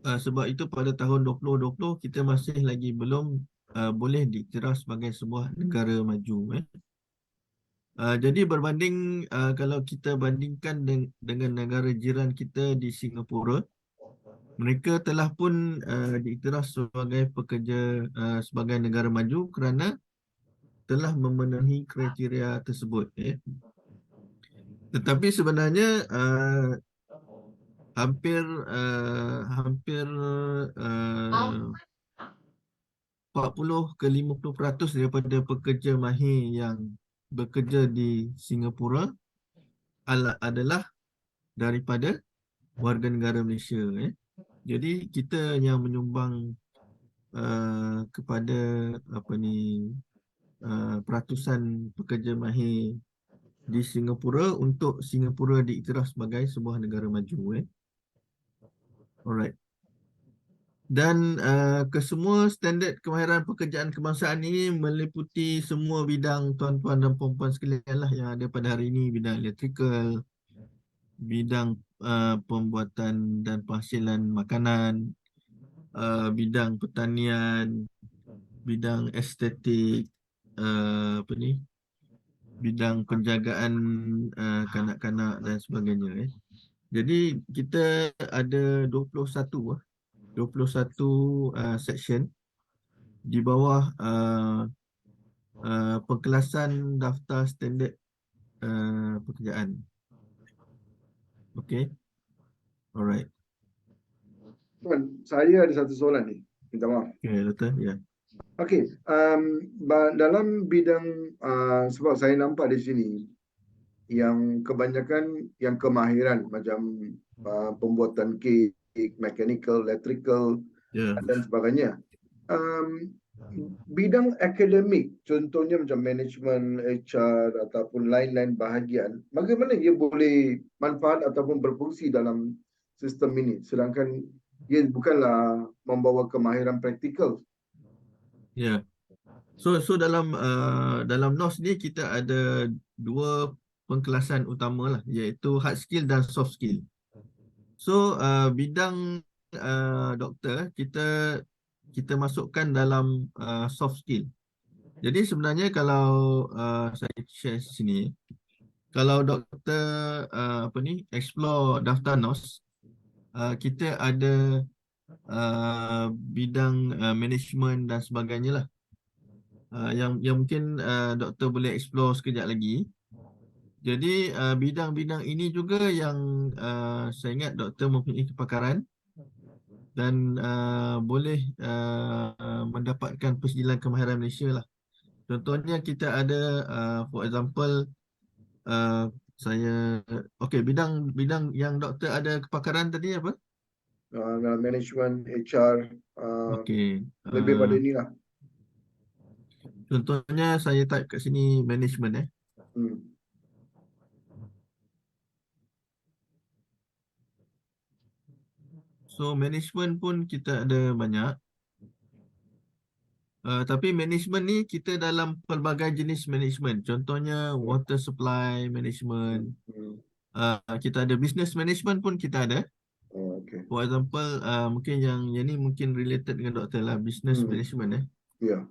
sebab itu pada tahun 2020 kita masih lagi belum boleh diiktiraf sebagai sebuah negara maju. Jadi berbanding, kalau kita bandingkan dengan negara jiran kita di Singapura, mereka telah pun diiktiraf sebagai sebagai negara maju kerana telah memenuhi kriteria tersebut. Tetapi sebenarnya hampir 40 ke 50% daripada pekerja mahir yang bekerja di Singapura adalah daripada warga negara Malaysia. Jadi kita yang menyumbang kepada peratusan pekerja mahir di Singapura untuk Singapura diiktiraf sebagai sebuah negara maju. Alright. Dan kesemua standard kemahiran pekerjaan kebangsaan ini meliputi semua bidang tuan-tuan dan puan-puan sekalian lah yang ada pada hari ini. Bidang elektrikal, bidang pembuatan dan penghasilan makanan, bidang pertanian, bidang estetik, bidang penjagaan kanak-kanak dan sebagainya. Jadi kita ada 21 section di bawah pengkelasan daftar standard pekerjaan. Okay. Alright. Tuan, saya ada satu soalan ni. Minta maaf. Okay, Doktor. Ya. Okey, dalam bidang sebab saya nampak di sini yang kebanyakan yang kemahiran macam pembuatan kek, mechanical, electrical dan sebagainya. Bidang akademik, contohnya macam management, HR ataupun lain-lain bahagian, bagaimana ia boleh manfaat ataupun berfungsi dalam sistem ini sedangkan ia bukanlah membawa kemahiran praktikal? Ya. So dalam NOS ni kita ada dua pengkelasan utama lah, iaitu hard skill dan soft skill. So bidang doktor kita masukkan dalam soft skill. Jadi sebenarnya kalau saya share sini, kalau doktor explore daftar NOS, kita ada bidang management dan sebagainya lah. Yang mungkin doktor boleh explore sekejap lagi. Jadi bidang-bidang ini juga yang saya ingat doktor mempunyai kepakaran dan boleh mendapatkan persijilan kemahiran Malaysia lah. Contohnya kita ada for example bidang yang doktor ada kepakaran tadi apa? Management, HR, lebih pada inilah. Contohnya saya type kat sini management. So management pun kita ada banyak. Tapi management ni kita dalam pelbagai jenis management. Contohnya water supply management. Kita ada business management pun kita ada. For example, mungkin yang ni mungkin related dengan doktor lah, business management. Ya.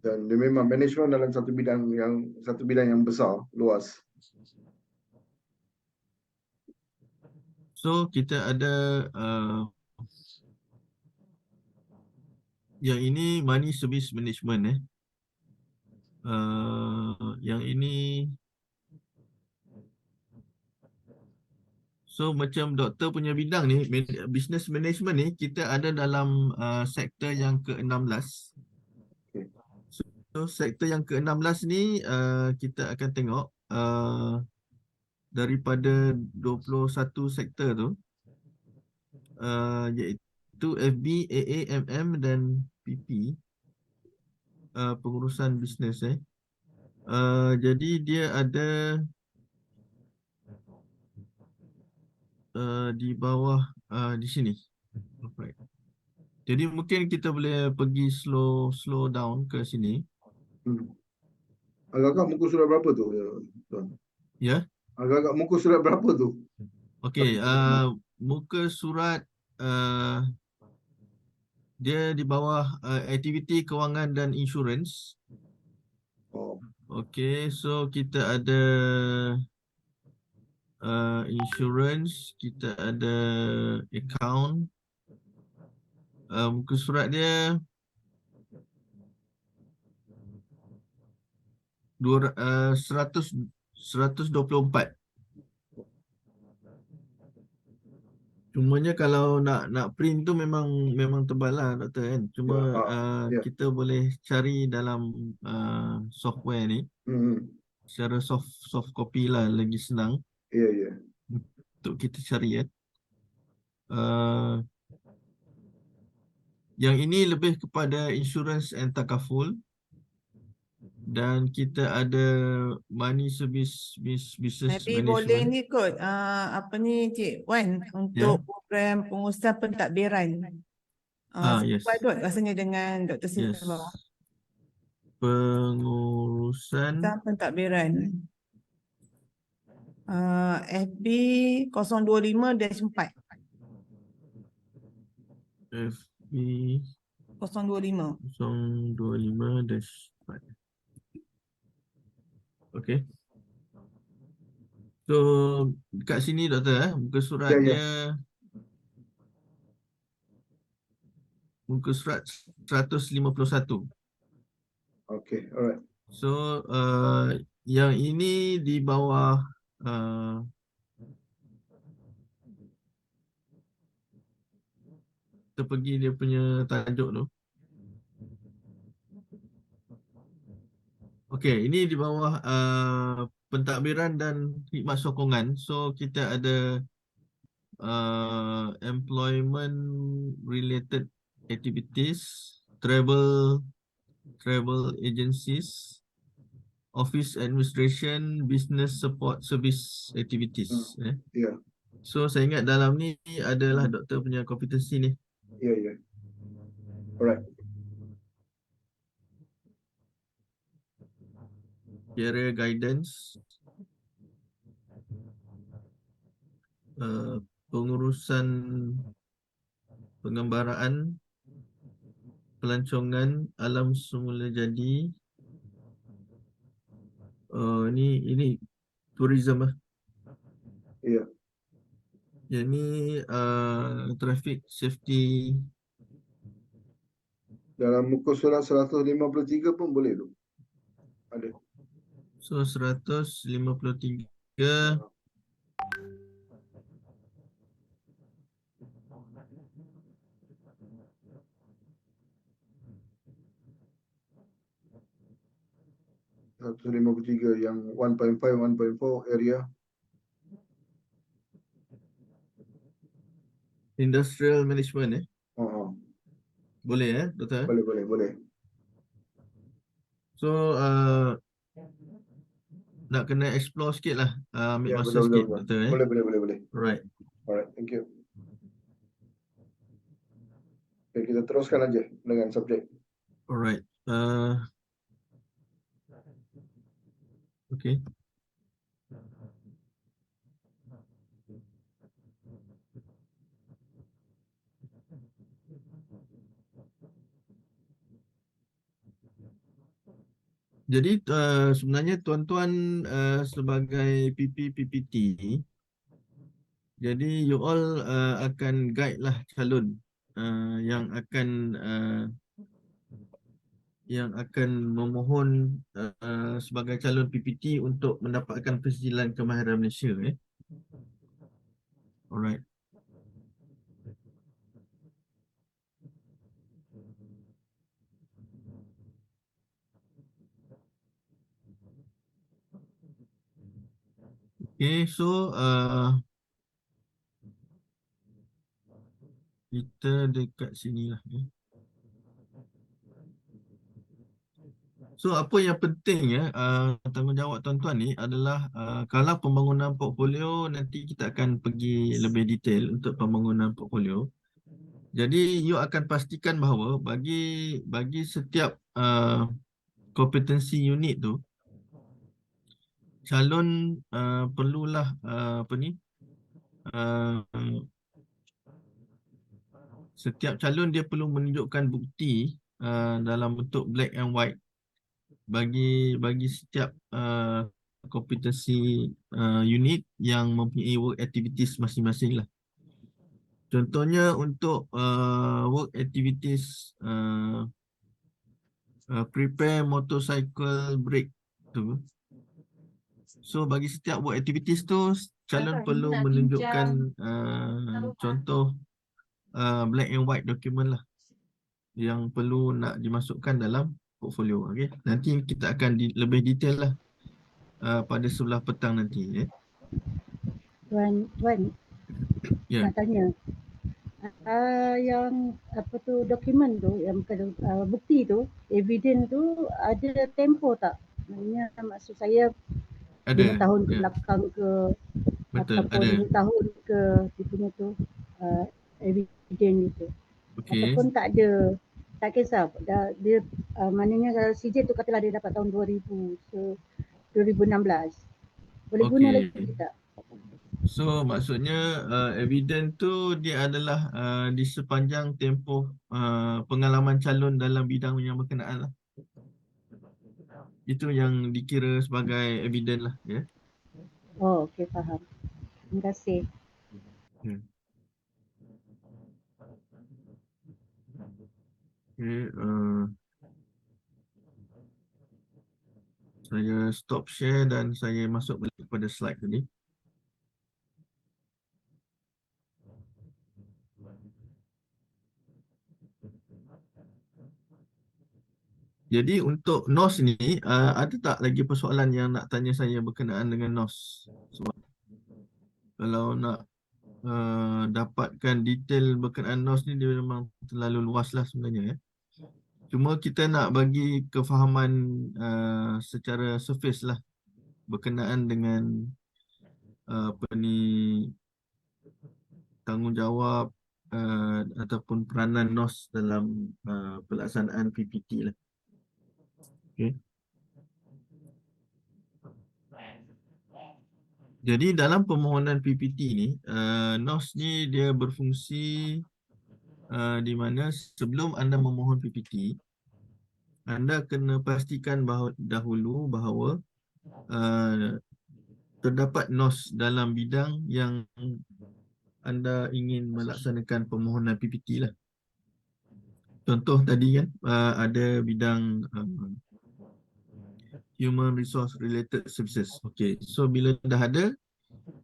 Dan dia memang management dalam satu bidang yang besar, luas. So kita ada yang ini money service management yang ini so macam doktor punya bidang ni business management ni kita ada dalam sektor yang ke-16. So sektor yang ke-16 ni kita akan tengok daripada 21 sektor tu iaitu FB, AA, MM dan PP, pengurusan bisnes jadi dia ada di bawah di sini. Alright. Jadi mungkin kita boleh pergi slow down ke sini. Agak-agak muka surat berapa tu, Tuan? Ya. Agak-agak muka surat berapa tu? Okey, muka surat dia di bawah aktiviti kewangan dan insurans. Oh, Okey, so kita ada insurance, kita ada account. Muka surat dia 124. Cumanya kalau nak print tu memang tebal lah doktor kan. Cuma ya. kita boleh cari dalam software ni secara soft copy lah, lagi senang Ya. untuk kita cari yang ini lebih kepada insurance and takaful, dan kita ada money service business Maybe boleh management. ni kot apa ni Cik Wan untuk program pengurusan pentadbiran. Yes. Sepatut rasanya dengan Dr. Yes. Silva. Pengurusan Pentadbiran. FB 025-4. FB 025. 025-4. Okey. So dekat sini doktor muka surat dia muka surat 151. Okay, alright. So yang ini di bawah kita pergi dia punya tajuk tu. Okey, ini di bawah pentadbiran dan khidmat sokongan. So kita ada employment related activities, travel agencies, office administration, business support service activities. Ya. So saya ingat dalam ni adalah doktor punya kompetensi ni. Ya. Alright. Career guidance, pengurusan pengembaraan, pelancongan, alam semula jadi. Ini tourism Ya. Yang ni traffic safety. Dalam muka surat 153 pun boleh tu. Ada. So 153. yang 1.5, 1.4 area. Industrial management Boleh doktor? Boleh. So nak kena explore sikit lah, ambil masa betul, sikit betul. doktor. Boleh. Alright. Alright, thank you. Okay, kita teruskan aja dengan subjek. Alright. Okay. Jadi sebenarnya tuan-tuan sebagai PP PPT, Jadi you all akan guide lah calon yang akan memohon sebagai calon PPT untuk mendapatkan persijilan kemahiran Malaysia. Alright. Okay, so kita dekat sini lah. So apa yang penting tanggungjawab tuan-tuan ni adalah kalau pembangunan portfolio nanti kita akan pergi lebih detail untuk pembangunan portfolio. Jadi you akan pastikan bahawa bagi setiap kompetensi unit tu calon perlulah setiap calon dia perlu menunjukkan bukti dalam bentuk black and white bagi setiap kompetensi unit yang mempunyai work activities masing-masing lah. Contohnya untuk work activities prepare motorcycle brake tu. So bagi setiap work activities tu calon perlu menunjukkan contoh black and white document lah yang perlu nak dimasukkan dalam portfolio. Okay? Nanti kita akan lebih detail lah pada sebelah petang nanti. Tuan, Ya. nak tanya. Yang apa tu dokumen tu, yang bukan bukti tu, evidence tu ada tempo tak? Maksudnya maksud saya 5 Ada. tahun ke Ya. belakang ke Betul, ataupun ada. 2 tahun ke dia punya tu evidence itu. Okey. Ataupun tak ada, tak kisah. Dia maknanya kalau CJ tu katalah dia dapat tahun 2016. Boleh guna Okey. lagi tak? So maksudnya evidence tu dia adalah di sepanjang tempoh pengalaman calon dalam bidang yang berkenaan lah. Itu yang dikira sebagai evidence lah, ya. Oh, okey, faham. Terima kasih. Okay, saya stop share dan saya masuk balik kepada slide tadi. Jadi untuk NOS ni ada tak lagi persoalan yang nak tanya saya berkenaan dengan NOS? Kalau nak dapatkan detail berkenaan NOS ni dia memang terlalu luas lah sebenarnya. Cuma kita nak bagi kefahaman secara surface lah berkenaan dengan tanggungjawab ataupun peranan NOS dalam pelaksanaan PPT lah. Okay. Jadi dalam permohonan PPT ni, NOS ni dia berfungsi di mana sebelum anda memohon PPT, anda kena pastikan dahulu bahawa terdapat NOS dalam bidang yang anda ingin melaksanakan permohonan PPT lah. Contoh tadi kan ada bidang Human Resource Related Services. Okay, so bila dah ada,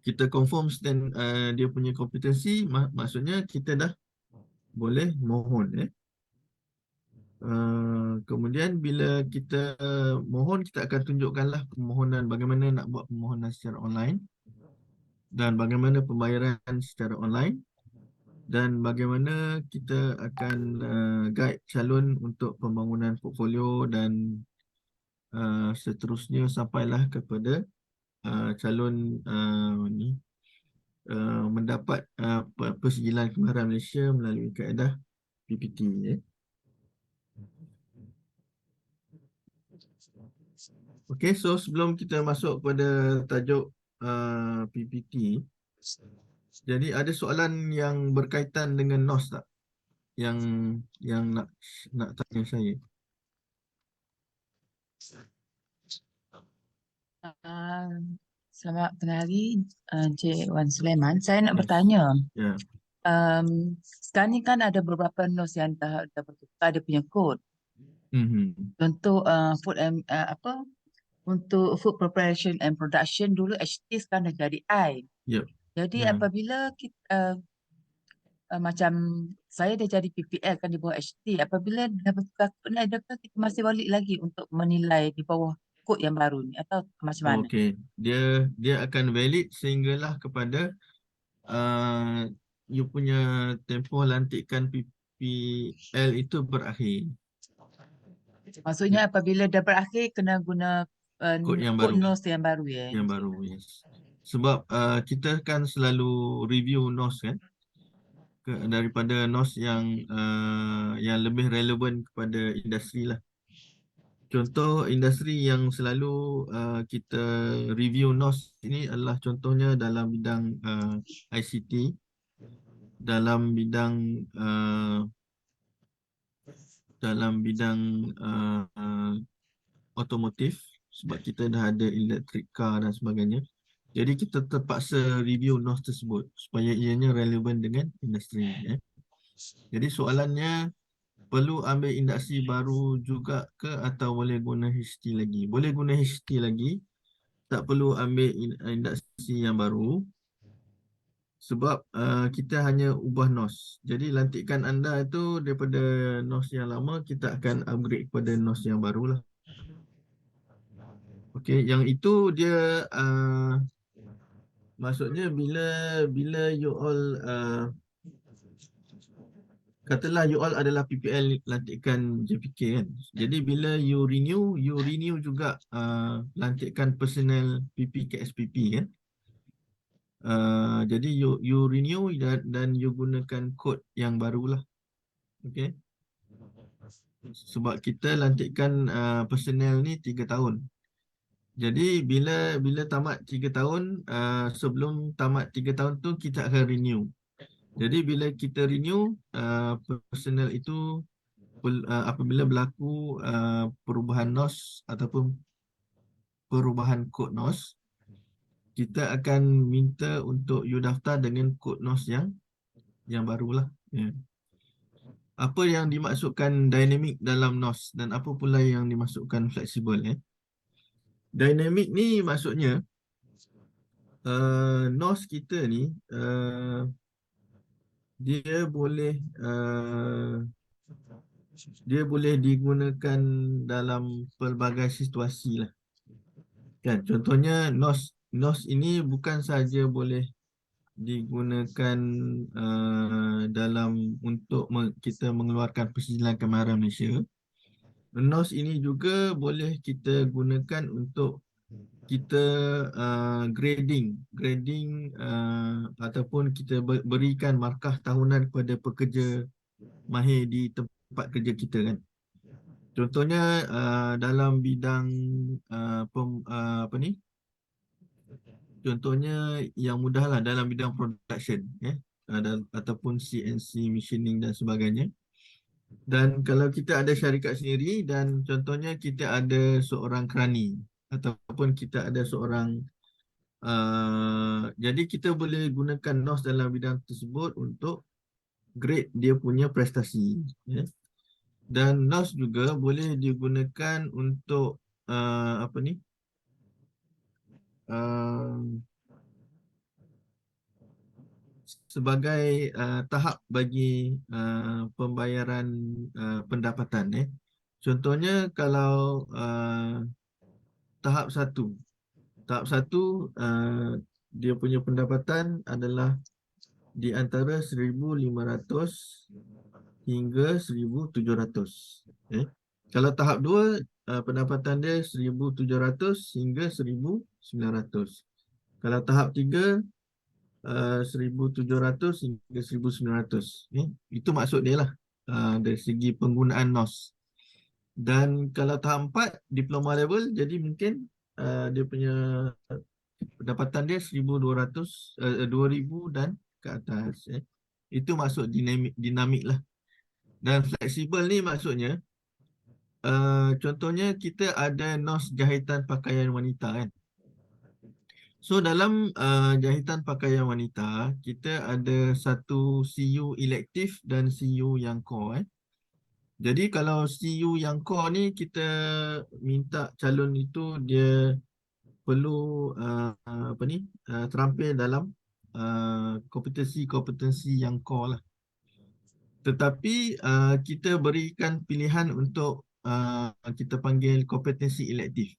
kita confirm stand dia punya kompetensi, maksudnya kita dah boleh mohon. Kemudian bila kita mohon, kita akan tunjukkanlah permohonan, bagaimana nak buat permohonan secara online dan bagaimana pembayaran secara online dan bagaimana kita akan guide calon untuk pembangunan portfolio dan seterusnya sampailah kepada calon mendapat persijilan kemahiran Malaysia melalui kaedah PPT. Okey, so sebelum kita masuk kepada tajuk PPT, jadi ada soalan yang berkaitan dengan NOS tak? Yang nak tanya saya. Selamat tengah hari, Encik Wan Sulaiman. Saya nak Yes. bertanya, Ya. sekarang ni kan ada beberapa NOS yang dah bertukar dia punya kod. Untuk untuk food preparation and production dulu HT, sekarang dah jadi I. Yep. Jadi Ya. apabila kita macam saya dah jadi PPL kan di bawah HT, apabila dah bertukar kod ni, adakah kita masih balik lagi untuk menilai di bawah kod yang baru ni atau macam mana? Okey, dia akan valid sehinggalah kepada you punya tempoh lantikan PPL itu berakhir. Maksudnya apabila dah berakhir kena guna Kod yang kod baru. NOS yang baru ya. Yang baru, yes. Sebab kita kan selalu review NOS kan, daripada NOS yang lebih relevan kepada industri lah. Contoh industri yang selalu kita review NOS ini adalah contohnya dalam bidang ICT, dalam bidang otomotif, sebab kita dah ada electric car dan sebagainya. Jadi kita terpaksa review NOS tersebut supaya ianya relevan dengan industri. Jadi soalannya, perlu ambil industri baru juga ke atau boleh guna HT lagi? Boleh guna HT lagi, tak perlu ambil industri yang baru sebab kita hanya ubah NOS. Jadi lantikan anda itu daripada NOS yang lama, kita akan upgrade kepada NOS yang baru lah. Okey, yang itu dia maksudnya bila you all katalah you all adalah PPL lantikan JPK kan. Jadi bila you renew juga lantikan personal PP KSPP kan. Jadi you renew dan you gunakan kod yang barulah. Okey. Sebab kita lantikan personal ni 3 tahun. Jadi bila tamat 3 tahun, sebelum tamat 3 tahun tu kita akan renew. Jadi bila kita renew personal itu apabila berlaku perubahan NOS ataupun perubahan kod NOS, kita akan minta untuk you daftar dengan kod NOS yang barulah. Ya. Apa yang dimaksudkan dynamic dalam NOS dan apa pula yang dimaksudkan fleksibel ya? Dynamic ni maksudnya NOS kita ni dia boleh digunakan dalam pelbagai situasi lah. Kan, contohnya NOS ini bukan sahaja boleh digunakan dalam untuk kita mengeluarkan Persediaan Kemahiran Malaysia. NOS ini juga boleh kita gunakan untuk kita grading ataupun kita berikan markah tahunan kepada pekerja mahir di tempat kerja kita kan. Contohnya dalam bidang contohnya yang mudahlah dalam bidang production ataupun CNC machining dan sebagainya. Dan kalau kita ada syarikat sendiri dan contohnya kita ada seorang kerani ataupun kita ada seorang jadi kita boleh gunakan NOS dalam bidang tersebut untuk grade dia punya prestasi ya. Dan NOS juga boleh digunakan untuk sebagai tahap bagi pembayaran pendapatan. Contohnya kalau tahap 1 dia punya pendapatan adalah di antara 1,500 hingga 1,700. Kalau tahap 2 pendapatan dia 1,700 hingga 1,900. Kalau tahap 3 1,700 hingga 1,900. Itu maksud dia lah dari segi penggunaan NOS. Dan kalau tahap 4 diploma level, jadi mungkin dia punya pendapatan dia 1,200, 2,000 dan ke atas. Itu maksud dinamik lah. Dan fleksibel ni maksudnya contohnya kita ada NOS jahitan pakaian wanita kan. So dalam jahitan pakaian wanita, kita ada satu CU elektif dan CU yang core. Jadi kalau CU yang core ni kita minta calon itu dia perlu terampil dalam kompetensi-kompetensi yang core lah. Tetapi kita berikan pilihan untuk kita panggil kompetensi elektif.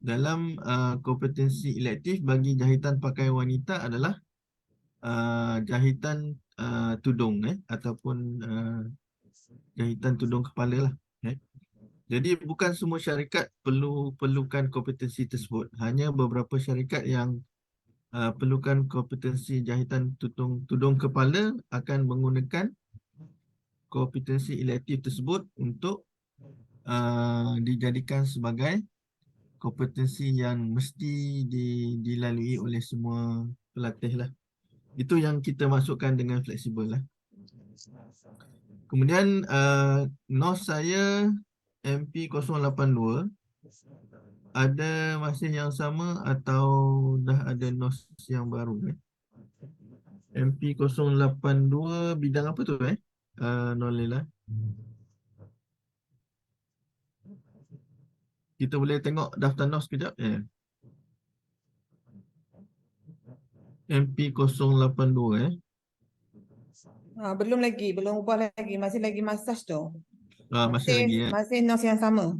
Dalam kompetensi elektif bagi jahitan pakaian wanita adalah jahitan tudung ataupun jahitan tudung kepala lah. Jadi bukan semua syarikat perlukan kompetensi tersebut. Hanya beberapa syarikat yang perlukan kompetensi jahitan tudung kepala akan menggunakan kompetensi elektif tersebut untuk dijadikan sebagai kompetensi yang mesti dilalui oleh semua pelatih lah. Itu yang kita masukkan dengan fleksibel lah. Kemudian NOS saya MP082 ada masih yang sama atau dah ada NOS yang baru MP082 bidang apa tu Nolela? Kita boleh tengok daftar NOS kejap MP082 Belum lagi, belum ubah lagi, masih lagi massage tu. masih lagi Masih nos yang sama.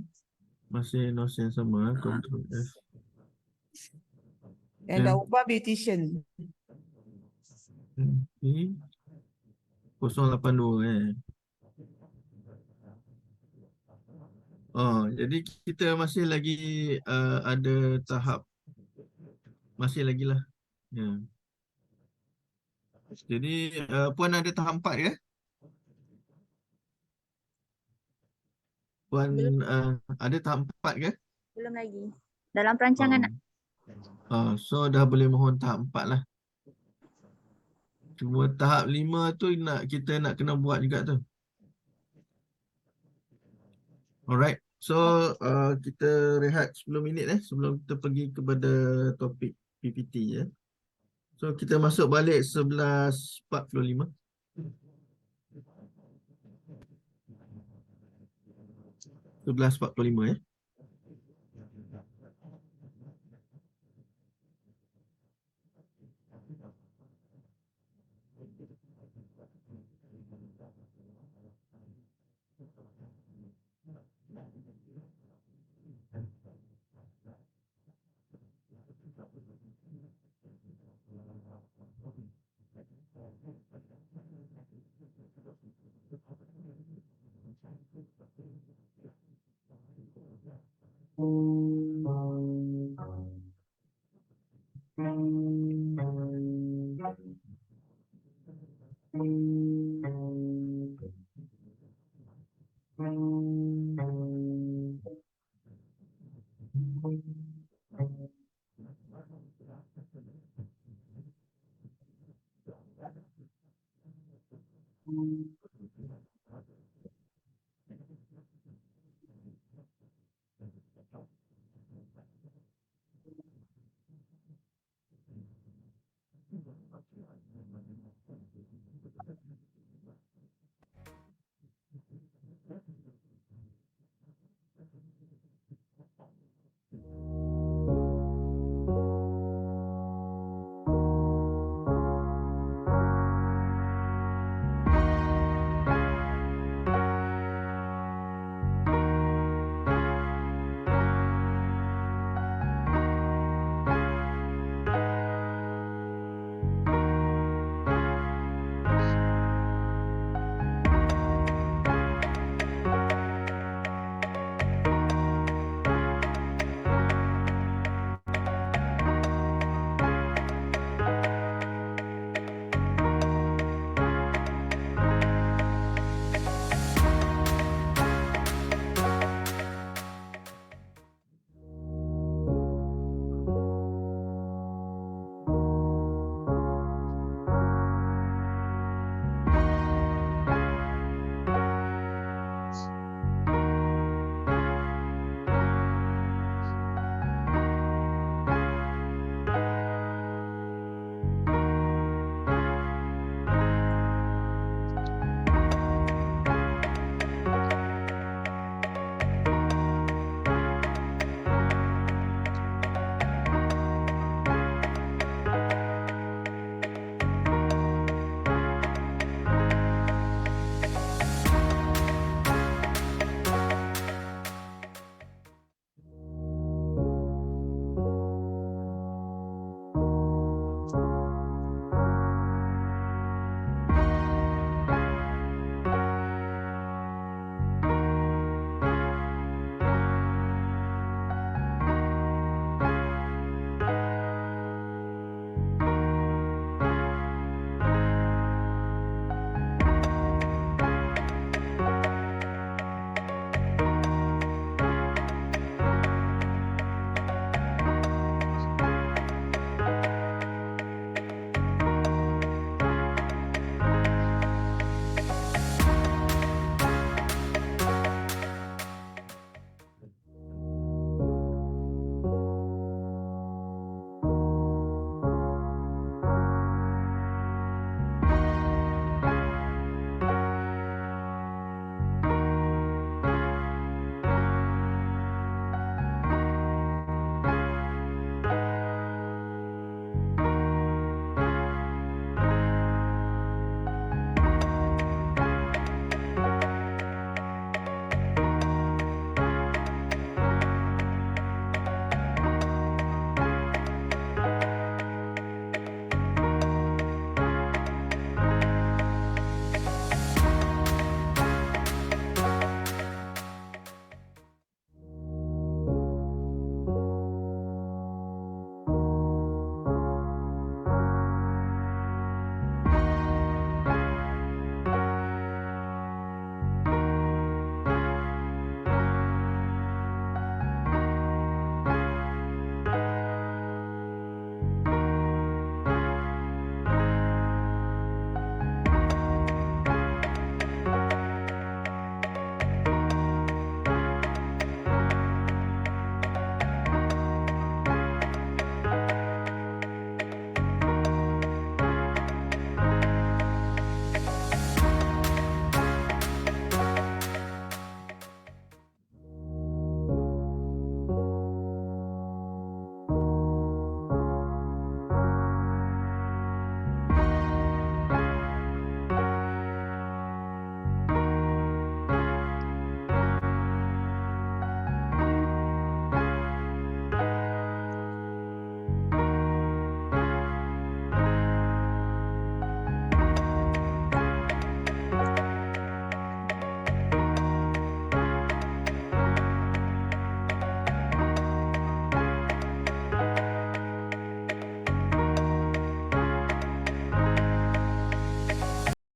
Masih NOS yang sama Ctrl F. Yang dah ubah beautician. MP082 jadi kita masih lagi ada tahap, masih lagi lah. Jadi Puan ada tahap 4 ke? Puan ada tahap 4 ke? Belum lagi. Dalam perancangan. So dah boleh mohon tahap 4 lah. Cuma tahap 5 tu kita nak kena buat juga tu. Alright. So kita rehat 10 minit sebelum kita pergi kepada topik PPT . So kita masuk balik 11.45. 11.45 .